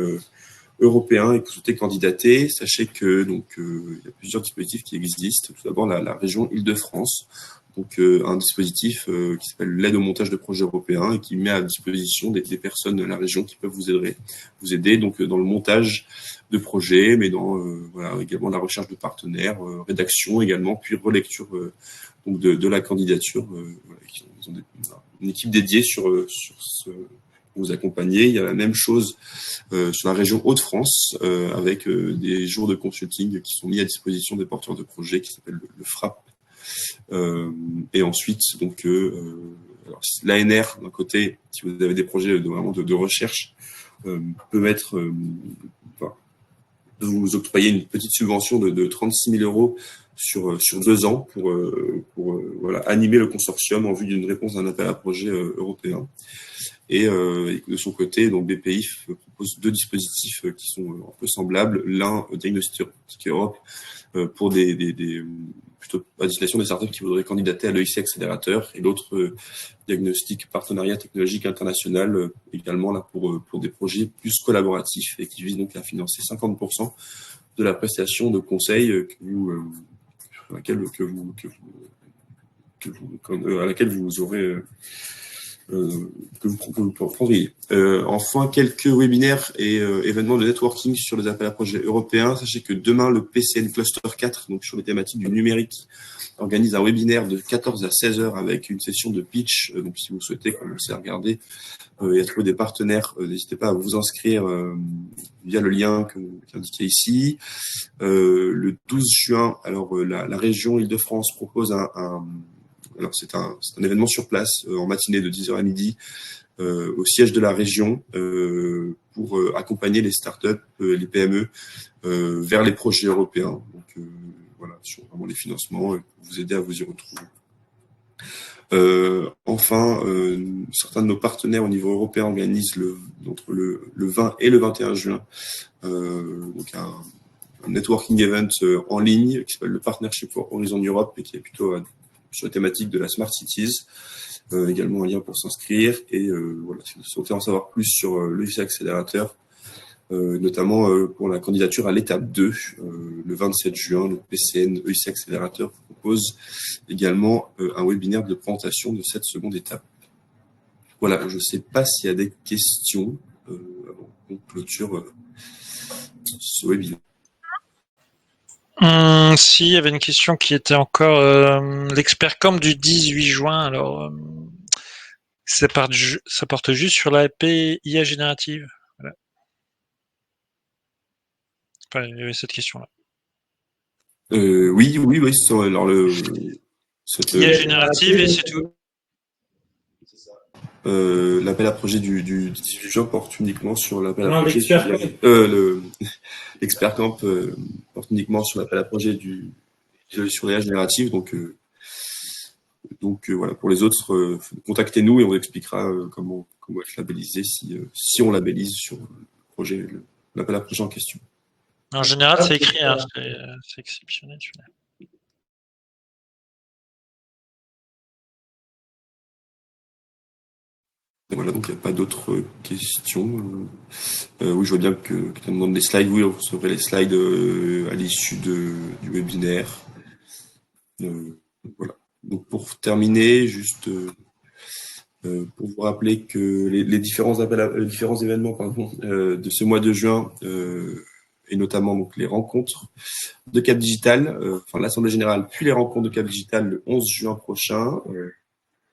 européens et que vous souhaitez candidater, sachez que il y a plusieurs dispositifs qui existent. Tout d'abord la région Île-de-France, donc un dispositif qui s'appelle l'aide au montage de projets européens et qui met à disposition des personnes de la région qui peuvent vous aider donc dans le montage de projets, mais dans également la recherche de partenaires, rédaction également, puis relecture donc de la candidature. Ils ont une équipe dédiée sur vous accompagner. Il y a la même chose sur la région Hauts-de-France avec des jours de consulting qui sont mis à disposition des porteurs de projets qui s'appelle le FRAP. Et ensuite, donc, l'ANR, d'un côté, si vous avez des projets de recherche, peut vous octroyer une petite subvention de 36 000 euros sur 2 ans pour animer le consortium en vue d'une réponse à un appel à projet européen. Et de son côté, donc BPI propose 2 dispositifs qui sont un peu semblables. L'un, Diagnostic Europe, pour plutôt à destination des startups qui voudraient candidater à l'EIC Accélérateur, et l'autre, Diagnostic Partenariat Technologique International, également là pour des projets plus collaboratifs et qui visent donc à financer 50% de la prestation de conseil à laquelle vous aurez que vous prendriez. Enfin, quelques webinaires et événements de networking sur les appels à projets européens. Sachez que demain, le PCN Cluster 4, donc sur les thématiques du numérique, organise un webinaire de 14 à 16 heures avec une session de pitch. Donc, si vous souhaitez commencer à regarder et à trouver des partenaires, n'hésitez pas à vous inscrire via le lien qui est indiqué ici. Le 12 juin, alors la région Île-de-France propose alors c'est un événement sur place en matinée de 10h à midi au siège de la région pour accompagner les startups, les PME vers les projets européens. Donc voilà, sur vraiment les financements pour vous aider à vous y retrouver. Enfin, certains de nos partenaires au niveau européen organisent entre le 20 et le 21 juin donc un networking event en ligne qui s'appelle le Partnership for Horizon Europe et qui est plutôt sur la thématique de la Smart Cities. Également un lien pour s'inscrire. Et voilà, si vous souhaitez en savoir plus sur l'EIC Accélérateur, notamment pour la candidature à l'étape 2, le 27 juin. Le PCN EIC Accélérateur propose également un webinaire de présentation de cette seconde étape. Voilà, je ne sais pas s'il y a des questions avant qu'on clôture ce webinaire. Si, il y avait une question qui était encore l'expert camp du 18 juin. Alors, ça porte juste sur l'AP IA générative. Voilà. Enfin, il y avait cette question-là. Oui. Alors IA générative et c'est tout. L'appel à projet du 18 juin porte uniquement sur l'appel à Non, projet l'expert camp porte uniquement sur l'appel à projet sur l'IA générative. Donc voilà, pour les autres, contactez-nous et on vous expliquera comment être labellisé si on labellise sur le projet, l'appel à projet en question. En général, c'est écrit, hein, c'est exceptionnel celui-là. Voilà, donc il n'y a pas d'autres questions. Oui, je vois bien que quelqu'un demande des slides. Oui, on recevrez les slides à l'issue du webinaire. Voilà. Donc pour terminer, juste pour vous rappeler que les différents événements de ce mois de juin, et notamment donc les rencontres de Cap Digital, l'Assemblée Générale, puis les rencontres de Cap Digital le 11 juin prochain.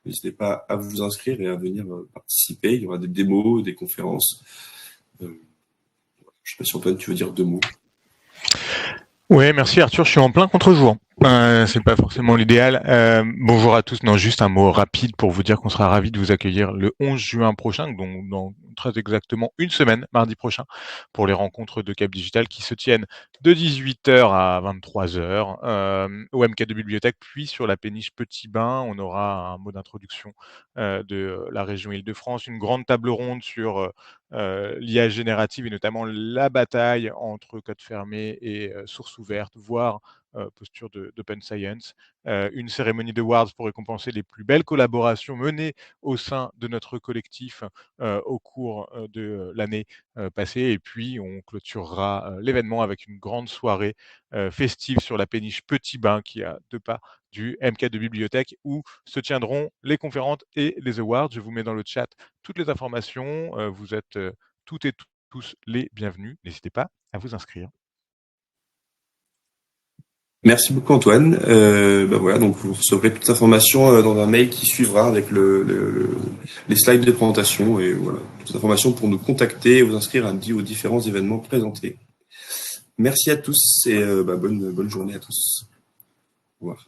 N'hésitez pas à vous inscrire et à venir participer. Il y aura des démos, des conférences. Je ne sais pas si Antoine, tu veux dire 2 mots. Oui, merci Arthur, je suis en plein contre-jour. C'est pas forcément l'idéal. Bonjour à tous. Non, juste un mot rapide pour vous dire qu'on sera ravis de vous accueillir le 11 juin prochain, donc dans très exactement une semaine, mardi prochain, pour les rencontres de Cap Digital qui se tiennent de 18h à 23h au MK de Bibliothèque, puis sur la péniche Petit Bain. On aura un mot d'introduction de la région Île-de-France, une grande table ronde sur l'IA générative et notamment la bataille entre code fermé et source ouverte, voire posture d'open science, une cérémonie d'awards pour récompenser les plus belles collaborations menées au sein de notre collectif au cours de l'année passée, et puis on clôturera l'événement avec une grande soirée festive sur la péniche Petit Bain qui a 2 pas du MK de Bibliothèque où se tiendront les conférences et les awards. Je vous mets dans le chat toutes les informations, vous êtes toutes et tous les bienvenus, n'hésitez pas à vous inscrire. Merci beaucoup Antoine. Voilà, donc vous recevrez toutes les informations dans un mail qui suivra avec les slides de présentation et voilà, toutes les informations pour nous contacter et vous inscrire aux différents événements présentés. Merci à tous et bonne journée à tous. Au revoir.